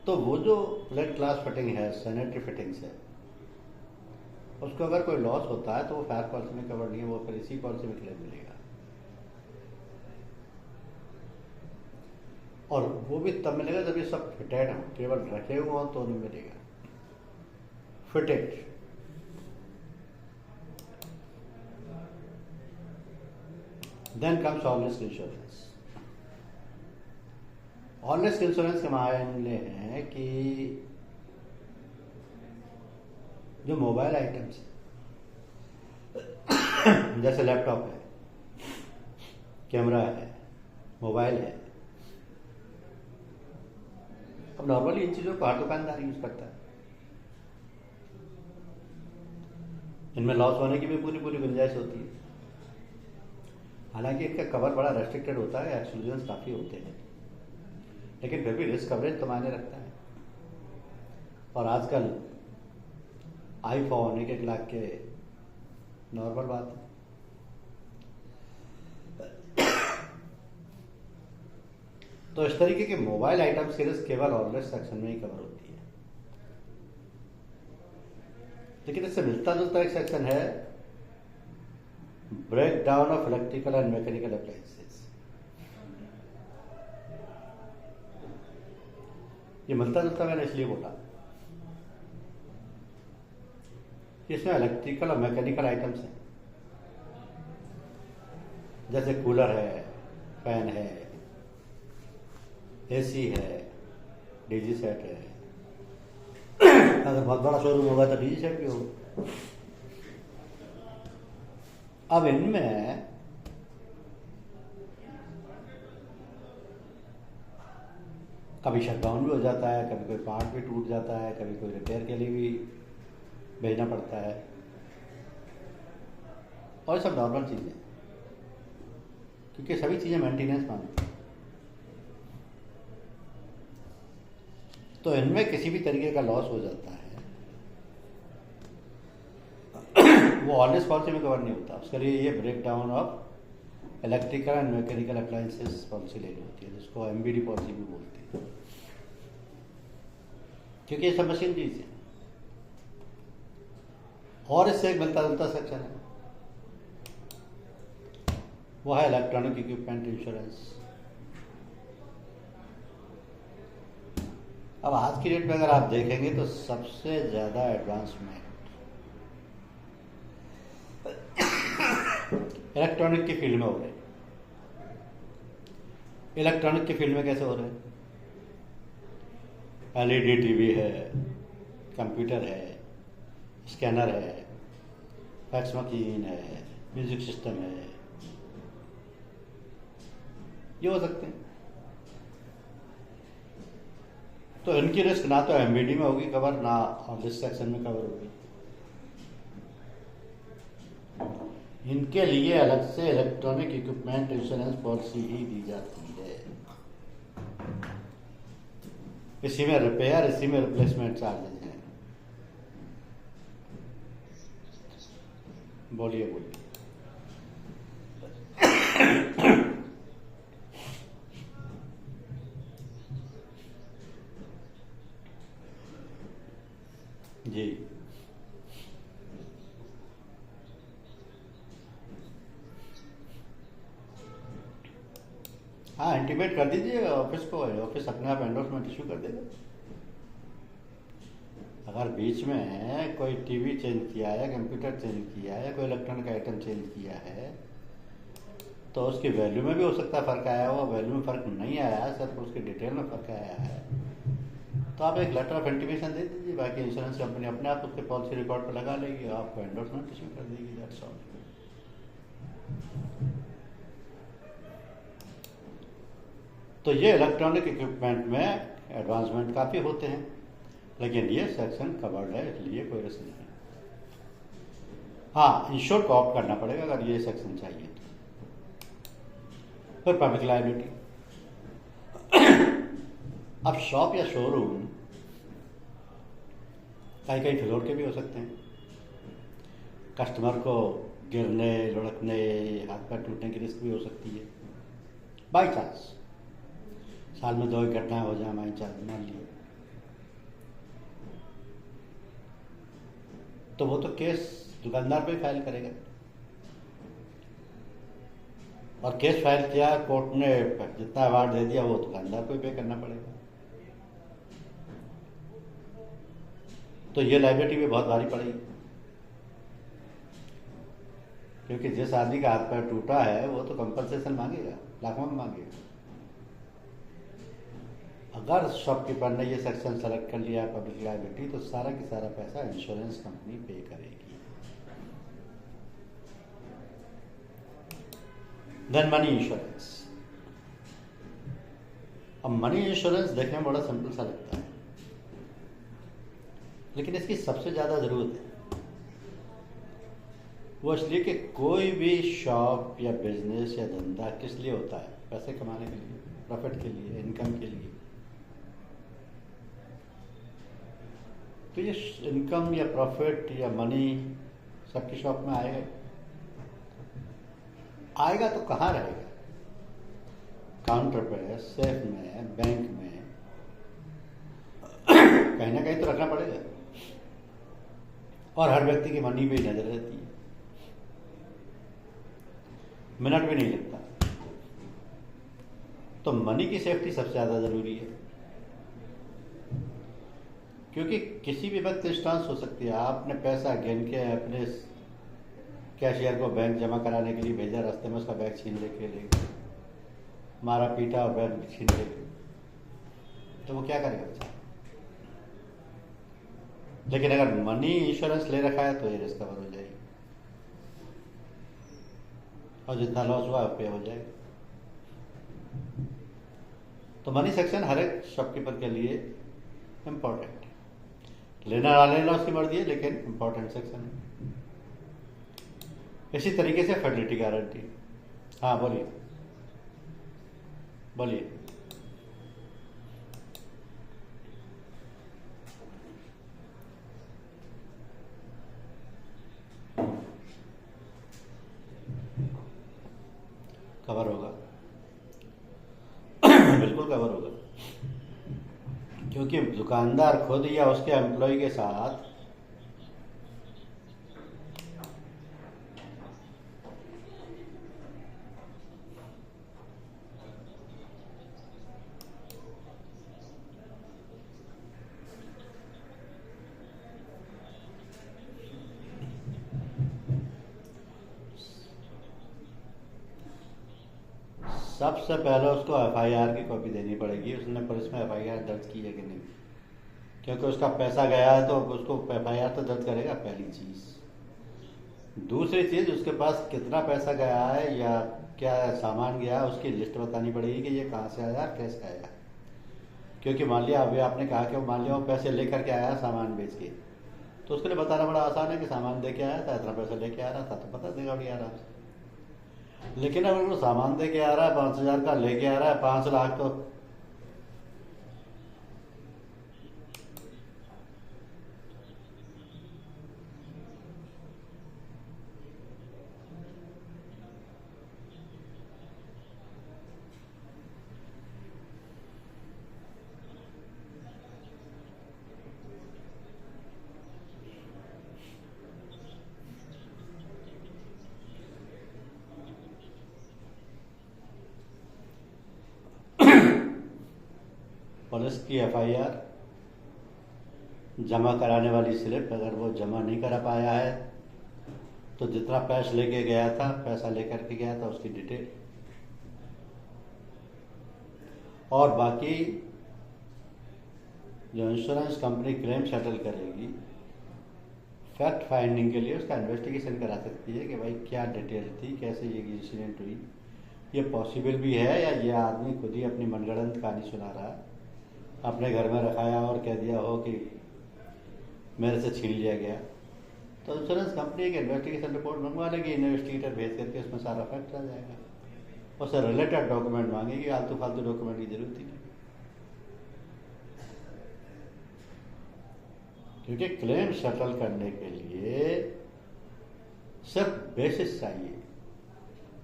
तो वो जो प्लेट ग्लास फिटिंग है, सैनिटरी फिटिंग्स है, उसको अगर कोई लॉस होता है तो वो फायर पॉलिसी में कवर नहीं है, वो फिर इसी पॉलिसी में क्लेम मिलेगा। और वो भी तब मिलेगा जब ये सब फिटेड हो, केवल रखे हुए हो तो नहीं मिलेगा। Fitted. Then comes all risk insurance. All risk insurance के मामले हैं कि जो मोबाइल आइटम्स जैसे लैपटॉप है, कैमरा है, मोबाइल है, अब नॉर्मली इन चीज़ों को हर दुकानदार यूज करता है। इनमें लॉस होने की भी पूरी पूरी गुंजाइश होती है। हालांकि इनका कवर बड़ा रेस्ट्रिक्टेड होता है, एक्सक्लूजन्स काफ़ी होते हैं, लेकिन फिर भी रिस्क कवरेज तो मायने रखता है। और आजकल आईफोन 1-1 लाख के नॉर्मल बात है। तो इस तरीके के मोबाइल आइटम्स की रिस्क केवल ऑल रिस्क सेक्शन में ही कवर होती है। लेकिन इससे मिलता जुलता एक सेक्शन है, break down of electrical and mechanical appliances. ये मिलता जुलता मैंने इसलिए बोला, इसमें इलेक्ट्रिकल और मैकेनिकल आइटम्स हैं, जैसे कूलर है, फैन है, एसी है, डीजी सेट है। अगर बहुत बड़ा शोरूम होगा तो डीजी सेट भी होगा। अब इनमें कभी शटडाउन भी हो जाता है, कभी कोई पार्ट भी टूट जाता है, कभी कोई रिपेयर के लिए भी भेजना पड़ता है, और सब नॉर्मल चीज़ें, क्योंकि सभी चीज़ें मेंटेनेंस मांगती हैं। तो इनमें किसी भी तरीके का लॉस हो जाता है, वो ऑल रिस्क पॉलिसी में कवर नहीं होता। उसके लिए ये break down of electrical and mechanical appliances policy लेनी होती है, जिसको एमबीडी पॉलिसी भी बोलती है, क्योंकि ये सब मशीनरीज है। और इससे एक मिलता जुलता सेक्शन है, वो है इलेक्ट्रॉनिक इक्विपमेंट इंश्योरेंस। अब आज की डेट में अगर आप देखेंगे तो सबसे ज़्यादा एडवांसमेंट इलेक्ट्रॉनिक की फील्ड में हो रहे हैं। इलेक्ट्रॉनिक की फील्ड में कैसे हो रहे हैं? एलईडी टीवी है, कंप्यूटर है, स्कैनर है, फैक्स मशीन है, म्यूजिक सिस्टम है, ये हो सकते हैं। तो इनकी रिस्क ना तो एमबीडी में होगी कवर, ना रिस्क सेक्शन में कवर होगी। इनके लिए अलग से इलेक्ट्रॉनिक इक्विपमेंट इंश्योरेंस पॉलिसी ही दी जाती है। इसी में रिपेयर, इसी में रिप्लेसमेंट चार्जेज हैं। बोलिए बोलिए। जी, हाँ, इंटीमेट कर दीजिए ऑफिस को, ऑफिस अपने आप एंडोर्समेंट इशू कर देगा। अगर बीच में कोई टीवी चेंज किया है, कंप्यूटर चेंज किया है, कोई इलेक्ट्रॉनिक आइटम चेंज किया है, तो उसकी वैल्यू में भी हो सकता है फ़र्क आया हो। वैल्यू में फ़र्क नहीं आया है, सिर्फ उसकी डिटेल में फ़र्क आया है, तो आप एक लेटर ऑफ इंटीमेशन दे दीजिए। बाकी इंश्योरेंस कंपनी अपने आप उसके पॉलिसी रिकॉर्ड पर लगा लेगी, आपको एंडोर्समेंट इशू कर देगी। That's all. तो ये इलेक्ट्रॉनिक इक्विपमेंट में एडवांसमेंट काफ़ी होते हैं, लेकिन ये सेक्शन कवर्ड है, इसलिए कोई रिस्क नहीं है। हाँ, इंश्योर को ऑप्ट करना पड़ेगा अगर ये सेक्शन चाहिए तो। फिर पब्लिक लायबिलिटी। अब शॉप या शोरूम कई कई फ्लोर के भी हो सकते हैं। कस्टमर को गिरने, लुढ़कने, हाथ पैर टूटने की रिस्क भी हो सकती है, बाई चांस। साल में 2 घटनाएं हो जाए, मान लीजिए, तो वो तो केस दुकानदार पे फाइल करेगा। और केस फाइल किया, कोर्ट ने जितना अवार्ड दे दिया वो दुकानदार को ही पे करना पड़ेगा। तो ये लाइबिलिटी भी बहुत भारी पड़ेगी, क्योंकि जिस आदमी का हाथ पैर टूटा है वो तो कंपनसेशन मांगेगा, लाखों में मांगेगा। अगर शॉपकीपर ने ये सेक्शन सेलेक्ट कर लिया पब्लिक लाइबिलिटी, तो सारा की सारा पैसा इंश्योरेंस कंपनी पे करेगी। Then money insurance. अब मनी इंश्योरेंस देखने में बड़ा सिंपल सा लगता है, लेकिन इसकी सबसे ज़्यादा ज़रूरत है वो इसलिए कि कोई भी शॉप या बिजनेस या धंधा किस लिए होता है? पैसे कमाने के लिए, प्रॉफिट के लिए, इनकम के लिए। तो ये इनकम या प्रॉफिट या मनी सबकी शॉप में आएगा, आएगा तो कहाँ रहेगा? काउंटर पे, सेफ में, बैंक में, कहीं ना कहीं तो रखना पड़ेगा। और हर व्यक्ति की मनी पे ही नजर रहती है, मिनट भी नहीं लगता। तो मनी की सेफ्टी सबसे ज़्यादा ज़रूरी है, क्योंकि किसी भी वक्त इंस्टांस हो सकती है। आपने पैसा गिन के अपने कैशियर को बैंक जमा कराने के लिए भेजा, रास्ते में उसका बैग छीन लेके ले गए, मारा पीटा और बैग छीन ले गए, तो वो क्या करेगा बेचारा? लेकिन अगर मनी इंश्योरेंस ले रखा है तो ये रिस्क कवर हो जाएगी और जितना लॉस हुआ पे हो जाएगा। तो मनी सेक्शन हर एक शॉपकीपर के लिए इम्पोर्टेंट है। लेना ना लेना उसकी मर्जी है, लेकिन इम्पोर्टेंट सेक्शन है। इसी तरीके से फर्टिलिटी गारंटी। हाँ बोलिए बोलिए। कवर होगा बिल्कुल कवर होगा, क्योंकि दुकानदार खुद या उसके एम्प्लॉय के साथ सबसे पहले उसको एफआईआर की कॉपी देनी पड़ेगी, उसने पुलिस में एफआईआर दर्ज की है कि नहीं, क्योंकि उसका पैसा गया है तो उसको एफआईआर तो दर्ज करेगा, पहली चीज़। दूसरी चीज़, उसके पास कितना पैसा गया है या क्या सामान गया है उसकी लिस्ट बतानी पड़ेगी कि ये कहाँ से आया, कैसे आया। क्योंकि मान लिया अभी आपने कहा कि मान लिया वो पैसे लेकर के आया सामान बेच के, तो उसके लिए बताना बड़ा आसान है कि सामान दे के आया था, इतना पैसा लेके आ रहा था, तो पता देगा भी आराम से। लेकिन अगर वो सामान दे के आ रहा है 5,000 का, लेके आ रहा है 5 लाख, तो पुलिस की एफआईआर, जमा कराने वाली स्लिप, अगर वो जमा नहीं करा पाया है तो जितना पैसा लेके गया था, पैसा लेकर के गया था उसकी डिटेल, और बाकी जो इंश्योरेंस कंपनी क्लेम सेटल करेगी, फैक्ट फाइंडिंग के लिए उसका इन्वेस्टिगेशन करा सकती है कि भाई क्या डिटेल थी, कैसे ये इंसिडेंट हुई, ये पॉसिबल भी है या ये आदमी खुद ही अपनी मनगढ़ंत कहानी सुना रहा है, अपने घर में रखाया और कह दिया हो कि मेरे से छीन लिया गया। तो इंश्योरेंस कंपनी एक इन्वेस्टिगेशन रिपोर्ट मंगवा लेगी, इन्वेस्टिगेटर भेज करके उसमें सारा फैक्ट आ जाएगा, उससे रिलेटेड डॉक्यूमेंट मांगेगी, आलतू फालतू डॉक्यूमेंट की जरूरत ही नहीं। क्योंकि क्लेम सेटल करने के लिए सिर्फ बेसिस चाहिए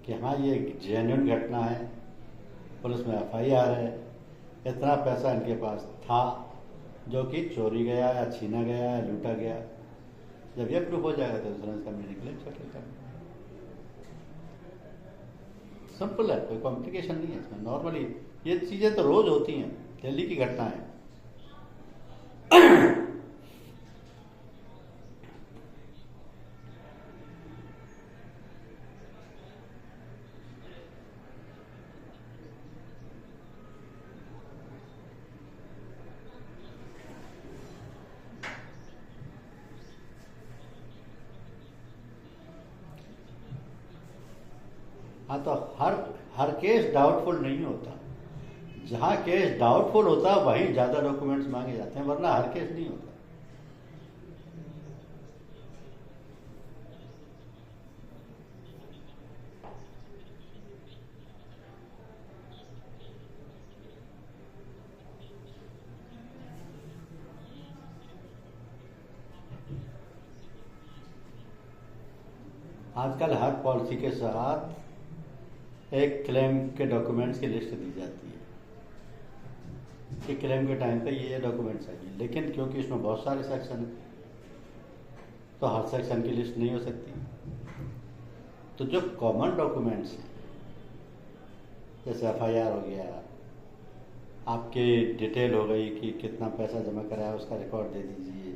कि हाँ ये जेन्युइन घटना है, पुलिस में एफआईआर है, इतना पैसा इनके पास था जो कि चोरी गया या छीना गया या लूटा गया। जब ये प्रूफ हो जाएगा तो इंश्योरेंस कंपनी ने क्लेम सेटल करना। सिंपल है, कोई कॉम्प्लिकेशन नहीं है इसमें। नॉर्मली ये चीज़ें तो रोज होती हैं, डेली की घटना है। हाँ, तो हर हर केस डाउटफुल नहीं होता। जहाँ केस डाउटफुल होता है वहीं ज़्यादा डॉक्यूमेंट्स मांगे जाते हैं, वरना हर केस नहीं होता। आजकल हर पॉलिसी के साथ एक क्लेम के डॉक्यूमेंट्स की लिस्ट दी जाती है कि क्लेम के टाइम पे ये डॉक्यूमेंट्स चाहिए, लेकिन क्योंकि इसमें बहुत सारे सेक्शन हैं तो हर सेक्शन की लिस्ट नहीं हो सकती। तो जो कॉमन डॉक्यूमेंट्स हैं, जैसे एफआईआर हो गया, आपकी डिटेल हो गई कि कितना पैसा जमा कराया उसका रिकॉर्ड दे दीजिए,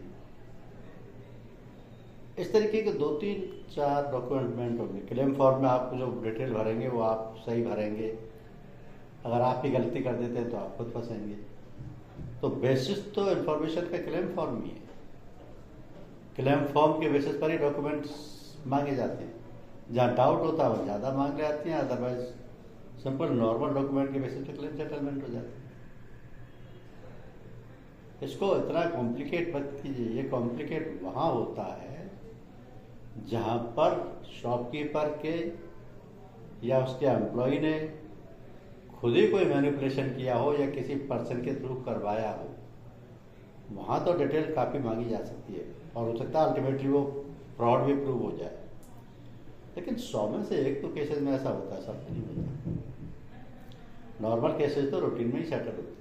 इस तरीके के 2-3-4 डॉक्यूमेंट होंगे। क्लेम फॉर्म में आप जो डिटेल भरेंगे वो आप सही भरेंगे, अगर आप ही गलती कर देते हैं तो आप खुद फंसेंगे। तो बेसिस तो इन्फॉर्मेशन का क्लेम फॉर्म ही है। क्लेम फॉर्म के बेसिस पर ही डॉक्यूमेंट्स मांगे जाते हैं। जहाँ डाउट होता है वो ज़्यादा मांग जाती हैं, अदरवाइज सिंपल नॉर्मल डॉक्यूमेंट के बेसिस पर क्लेम सेटलमेंट हो जाता है। इसको इतना कॉम्प्लिकेट मत कीजिए। ये कॉम्प्लिकेट वहाँ होता है जहाँ पर शॉपकीपर के या उसके एम्प्लॉय ने खुद ही कोई मैनिपुलेशन किया हो या किसी पर्सन के थ्रू करवाया हो, वहाँ तो डिटेल काफ़ी मांगी जा सकती है और हो सकता है अल्टीमेटली वो फ्रॉड भी प्रूव हो जाए। लेकिन 100 में से 1 तो केसेस में ऐसा होता है, सब नहीं होता। नॉर्मल केसेस तो रूटीन में ही सेटल होते हैं।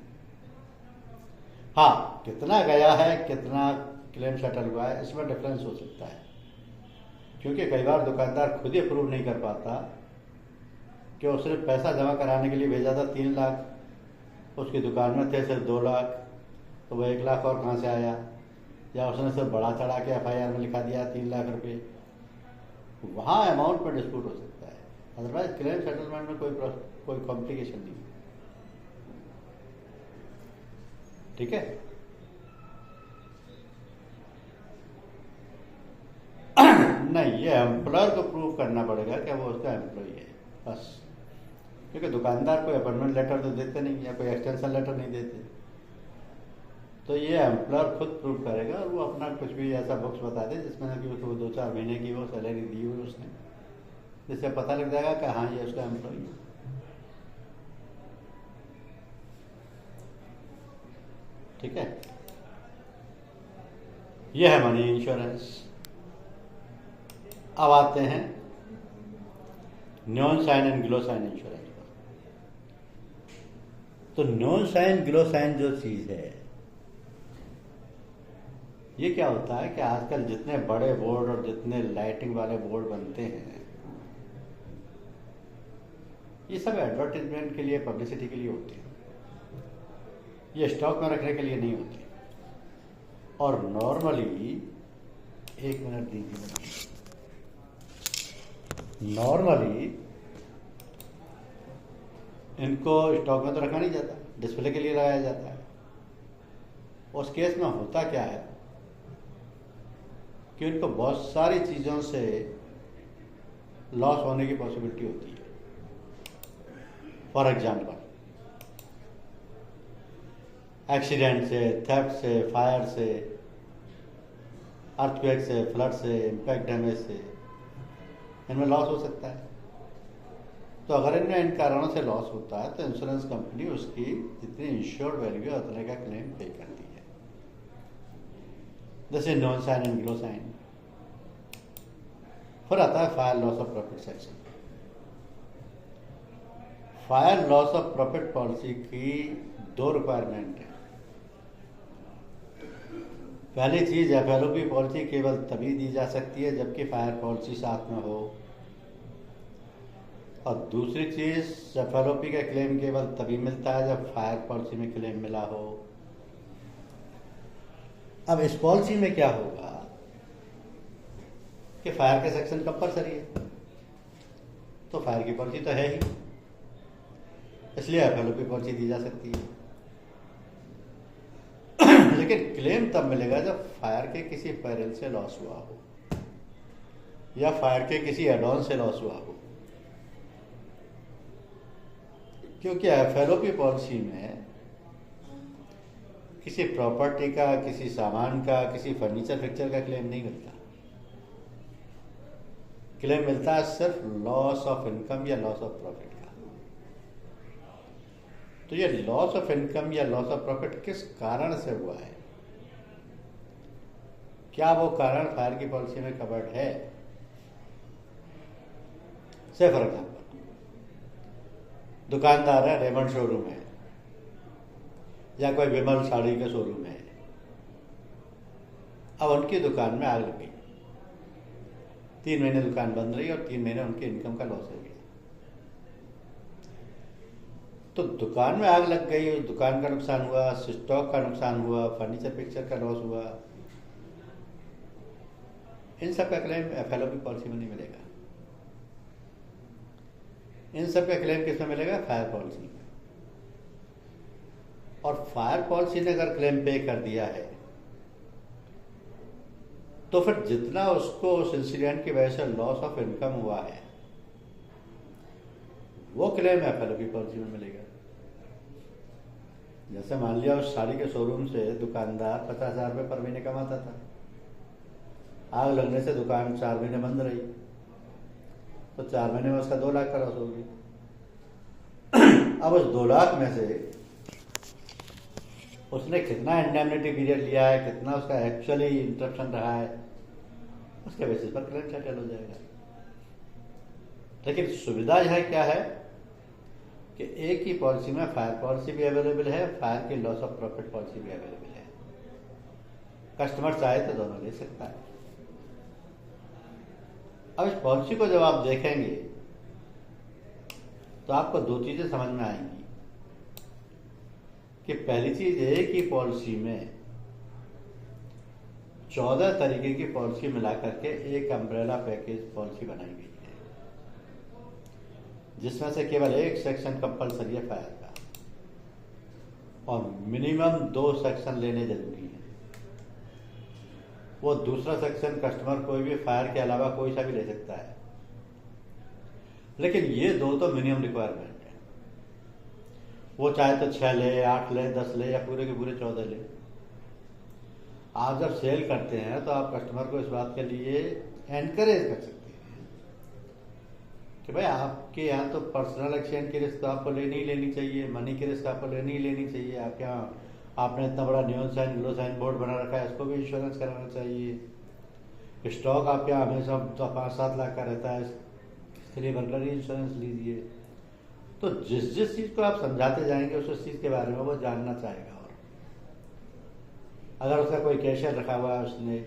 हाँ, कितना गया है, कितना क्लेम सेटल हुआ है, इसमें डिफरेंस हो सकता है, क्योंकि कई बार दुकानदार खुद ही अप्रूव नहीं कर पाता कि उसने पैसा जमा कराने के लिए भेजा था 3 लाख, उसकी दुकान में थे सिर्फ 2 लाख, तो वह 1 लाख और कहाँ से आया, या उसने सिर्फ बढ़ा चढ़ा के एफआईआर में लिखा दिया 3 लाख रुपए। वहाँ अमाउंट पर डिस्प्यूट हो सकता है, अदरवाइज क्लेम सेटलमेंट में कोई कॉम्प्लिकेशन नहीं है। ठीक है। नहीं, ये एम्प्लॉयर को प्रूव करना पड़ेगा कि वो उसका एम्प्लॉय है, बस। क्योंकि दुकानदार कोई अपॉइंटमेंट लेटर तो देते नहीं या कोई एक्सटेंशन लेटर नहीं देते, तो ये एम्प्लॉयर खुद प्रूव करेगा और वो अपना कुछ भी ऐसा बुक्स बता दे जिसमें कि उसको 2-4 महीने की वो सैलरी दी हुई उसने, जिससे पता लग जाएगा कि हाँ ये उसका एम्प्लॉय है। ठीक है। ये है मनी इंश्योरेंस। अब आते हैं नॉन साइन एंड ग्लोसाइन इंश्योरेंस पर। तो नॉन साइन ग्लोसाइन जो चीज है, ये क्या होता है कि आजकल जितने बड़े बोर्ड और जितने लाइटिंग वाले बोर्ड बनते हैं, ये सब एडवर्टाइजमेंट के लिए, पब्लिसिटी के लिए होते हैं। ये स्टॉक में रखने के लिए नहीं होते। और नॉर्मली, 1 मिनट दीजिए, नॉर्मली इनको स्टॉक में तो रखा नहीं जाता, डिस्प्ले के लिए लगाया जाता है। उस केस में होता क्या है कि इनको बहुत सारी चीज़ों से लॉस होने की पॉसिबिलिटी होती है। फॉर एग्जाम्पल, एक्सीडेंट से, थेफ्ट से, फायर से, अर्थक्वेक से, फ्लड से, इम्पैक्ट डैमेज से, इनमें लॉस हो सकता है। तो अगर इनमें इन कारणों से लॉस होता है तो इंश्योरेंस कंपनी उसकी जितनी इंश्योर्ड वैल्यू है उतने का क्लेम पे करती है। जैसे neon sign and glow sign. फिर आता है fire loss of profit section. Fire loss of profit policy की 2 रिक्वायरमेंट है। पहली चीज, एफएलओपी पॉलिसी केवल तभी दी जा सकती है जबकि फायर पॉलिसी साथ में हो। और दूसरी चीज, एफएलओपी का क्लेम केवल तभी मिलता है जब फायर पॉलिसी में क्लेम मिला हो। अब इस पॉलिसी में क्या होगा कि फायर का सेक्शन कंपलसरी है, तो फायर की पॉलिसी तो है ही, इसलिए एफएलओपी पॉलिसी दी जा सकती है। लेकिन क्लेम तब मिलेगा जब फायर के किसी पैरल से लॉस हुआ हो या फायर के किसी एडॉन से लॉस हुआ हो, क्योंकि एफएलओपी पॉलिसी में किसी प्रॉपर्टी का, किसी सामान का, किसी फर्नीचर फिक्चर का क्लेम नहीं मिलता। क्लेम मिलता है सिर्फ लॉस ऑफ इनकम या लॉस ऑफ प्रॉफिट का। तो ये लॉस ऑफ इनकम या लॉस ऑफ प्रॉफिट किस कारण से हुआ है, क्या वो कारण फायर की पॉलिसी में कवर्ड है? से फॉर एग्जाम्पल, दुकानदार है, रेमंड शोरूम है या कोई विमल साड़ी का शोरूम है। अब उनकी दुकान में आग लग गई, 3 महीने दुकान बंद रही और 3 महीने उनकी इनकम का लॉस हो गया। तो दुकान में आग लग गई, दुकान का नुकसान हुआ, स्टॉक का नुकसान हुआ, फर्नीचर पिक्चर का लॉस हुआ, इन सब का क्लेम एफएलओपी पॉलिसी में नहीं मिलेगा। इन सब का क्लेम किस में मिलेगा? फायर पॉलिसी में। और फायर पॉलिसी ने अगर क्लेम पे कर दिया है तो फिर जितना उसको उस इंसिडेंट की वजह से लॉस ऑफ इनकम हुआ है वो क्लेम एफएलओपी पॉलिसी में मिलेगा। जैसे मान लिया उस साड़ी के शोरूम से दुकानदार 50,000 रुपये पर महीने कमाता था, आग लगने से दुकान 4 महीने बंद रही, तो 4 महीने में उसका 2 लाख का लॉस हो गया। अब उस 2 लाख में से उसने कितना इंडेमनिटी पीरियड लिया है, कितना उसका एक्चुअली इंटरप्शन रहा है, उसके बेसिस पर क्लेम सेटल हो जाएगा। लेकिन सुविधा यह क्या है कि एक ही पॉलिसी में फायर पॉलिसी भी अवेलेबल है, फायर की लॉस ऑफ प्रॉफिट पॉलिसी भी अवेलेबल है। कस्टमर चाहे तो दोनों ले सकता है। अब इस पॉलिसी को जब आप देखेंगे तो आपको 2 चीजें समझ में आएंगी कि पहली चीज एक ही पॉलिसी में 14 तरीके की पॉलिसी मिला करके एक अम्ब्रेला पैकेज पॉलिसी बनाई गई है, जिसमें से केवल एक सेक्शन कंपलसरी है फायर का, और मिनिमम 2 सेक्शन लेने जरूरी है। वो दूसरा सेक्शन कस्टमर कोई भी फायर के अलावा कोई सा भी ले सकता है, लेकिन ये 2 तो मिनिमम रिक्वायरमेंट है। वो चाहे तो 6 ले, 8 ले, 10 ले या पूरे के पूरे 14 ले। आप जब सेल करते हैं तो आप कस्टमर को इस बात के लिए एनकरेज कर सकते हैं कि भाई आपके यहाँ तो पर्सनल एक्सचेंज की रिस्क तो आपको लेनी ही लेनी चाहिए, मनी की रिस्क आपको लेनी ही लेनी चाहिए। आपके यहाँ आपने इतना बड़ा न्यून साइन ग्लो साइन बोर्ड बना रखा है, इसको भी इंश्योरेंस कराना चाहिए। स्टॉक आपके यहाँ हमेशा 5-7 लाख का रहता है, इसके लिए बर्गलरी इंश्योरेंस लीजिए। तो जिस चीज़ को आप समझाते जाएंगे उस चीज़ के बारे में वो जानना चाहेगा। और अगर उसका कोई कैशियर रखा हुआ है, उसने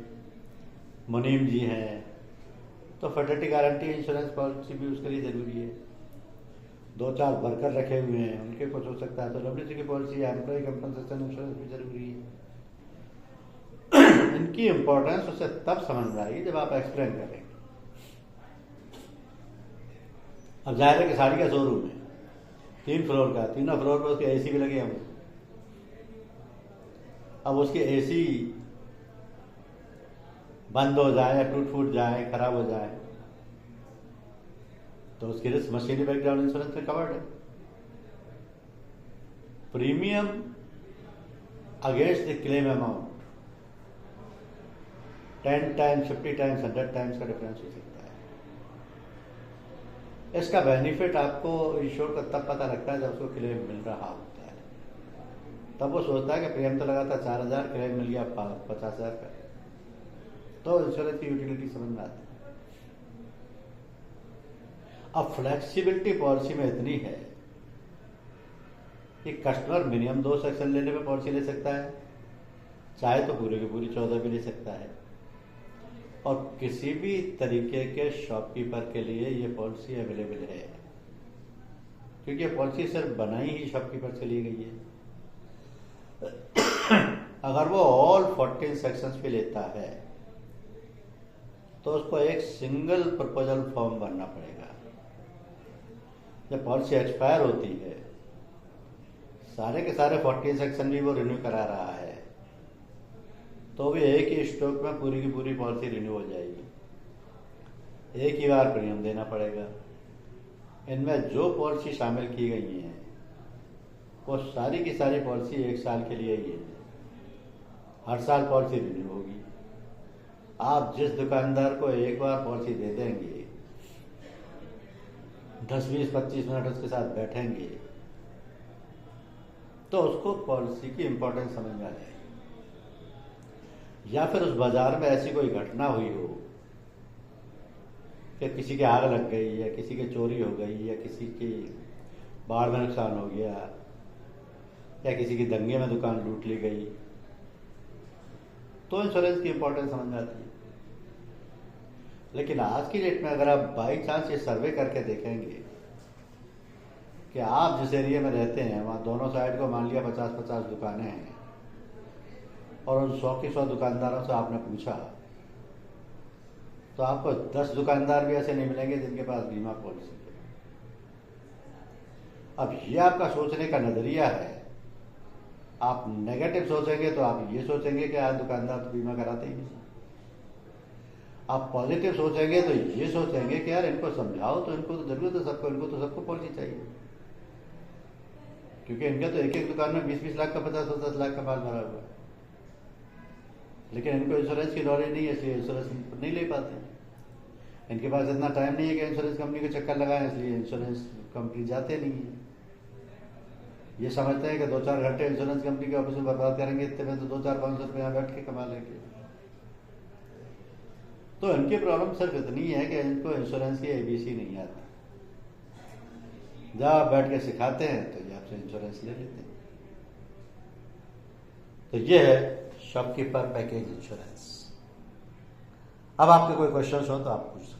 मुनीम जी हैं, तो फर्टिलिटी गारंटी इंश्योरेंस पॉलिसी भी उसके लिए ज़रूरी है। 2-4 वर्कर रखे हुए हैं, उनके कुछ हो सकता है तो डब्ल्यूसी की पॉलिसी, एम्प्लॉय कंपनसेशन इंश्योरेंस भी जरूरी है। इनकी इंपॉर्टेंस उसे तब समझ में आएगी जब आप एक्सप्लेन करेंगे। अब जाहिर है कि साड़ी का शोरूम है, 3 फ्लोर का, तीनों फ्लोर पर उसके एसी भी लगे होंगे। अब उसकी एसी बंद हो जाए या टूट फूट जाए, खराब हो जाए, तो उसके रिस्क मशीनरी बैकग्राउंड इंश्योरेंस में कवर्ड है। Premium against the claim amount 10 times, 50 times, 100 times का डिफरेंस हो सकता है। इसका बेनिफिट आपको इंश्योर का तब पता लगता है जब उसको क्लेम मिल रहा होता है। तब वो सोचता है कि प्रीमियम तो लगा था 4,000, क्लेम मिल गया 50,000 का, तो इंश्योरेंस की यूटिलिटी समझ में आती है। अब फ्लेक्सिबिलिटी पॉलिसी में इतनी है कि कस्टमर मिनिमम 2 सेक्शन लेने पे पॉलिसी ले सकता है, चाहे तो पूरे की पूरी 14 भी ले सकता है। और किसी भी तरीके के शॉपकीपर के लिए ये पॉलिसी अवेलेबल है। क्योंकि ये पॉलिसी सिर्फ बनाई ही शॉपकीपर्स के लिए गई है। अगर वो ऑल 14 सेक्शंस पे लेता है तो उसको एक सिंगल प्रपोजल फॉर्म भरना पड़ेगा। जब पॉलिसी एक्सपायर होती है, सारे के सारे 14 सेक्शन भी वो रिन्यू करा रहा है, तो भी एक ही स्टॉक में पूरी की पूरी पॉलिसी रिन्यू हो जाएगी। एक ही बार प्रीमियम देना पड़ेगा। इनमें जो पॉलिसी शामिल की गई हैं वो सारी की सारी पॉलिसी 1 साल के लिए ही है। हर साल पॉलिसी रिन्यू होगी। आप जिस दुकानदार को एक बार पॉलिसी दे देंगे, 10, 20, 25 मिनट उसके साथ बैठेंगे तो उसको पॉलिसी की इंपॉर्टेंस समझ में आ जाएगी। या फिर उस बाजार में ऐसी कोई घटना हुई हो कि किसी के आग लग गई, या किसी के चोरी हो गई, या किसी की बाढ़ में नुकसान हो गया, या किसी की दंगे में दुकान लूट ली गई, तो इंश्योरेंस की इंपॉर्टेंस समझ में आती है। लेकिन आज की डेट में अगर आप बाई चांस ये सर्वे करके देखेंगे कि आप जिस एरिया में रहते हैं वहाँ दोनों साइड को मान लिया 50-50 दुकानें हैं, और उन 100 की 100 दुकानदारों से आपने पूछा तो आपको 10 दुकानदार भी ऐसे नहीं मिलेंगे जिनके पास बीमा पॉलिसी है। अब ये आपका सोचने का नजरिया है। आप नेगेटिव सोचेंगे तो आप ये सोचेंगे कि आज दुकानदार तो बीमा कराते ही नहीं। आप पॉजिटिव सोचेंगे तो ये सोचेंगे कि यार इनको समझाओ, तो इनको तो जरूरत है सबको, इनको तो सबको पॉलिसी चाहिए, क्योंकि इनके तो एक एक दुकान में 20-20 लाख का 50-50 लाख का माल भरा हुआ है। लेकिन इनको इंश्योरेंस की नॉलेज नहीं है, इसलिए इंश्योरेंस नहीं ले पाते हैं। इनके पास इतना टाइम नहीं है कि इंश्योरेंस कंपनी को चक्कर लगाएं, इसलिए इंश्योरेंस कंपनी जाते नहीं है। ये समझते हैं कि 2-4 घंटे इंश्योरेंस कंपनी के ऑफिस में बर्बाद करेंगे, इतने में तो 200-500 रुपये यहाँ बैठ के कमा लेंगे। तो इनकी प्रॉब्लम सिर्फ इतनी है कि इनको इंश्योरेंस की ABC नहीं आती। जब आप बैठ के सिखाते हैं तो ये आपसे इंश्योरेंस ले लेते हैं। तो ये है शॉपकीपर पैकेज इंश्योरेंस। अब आपके कोई क्वेश्चन हो तो आप पूछ सकते हैं।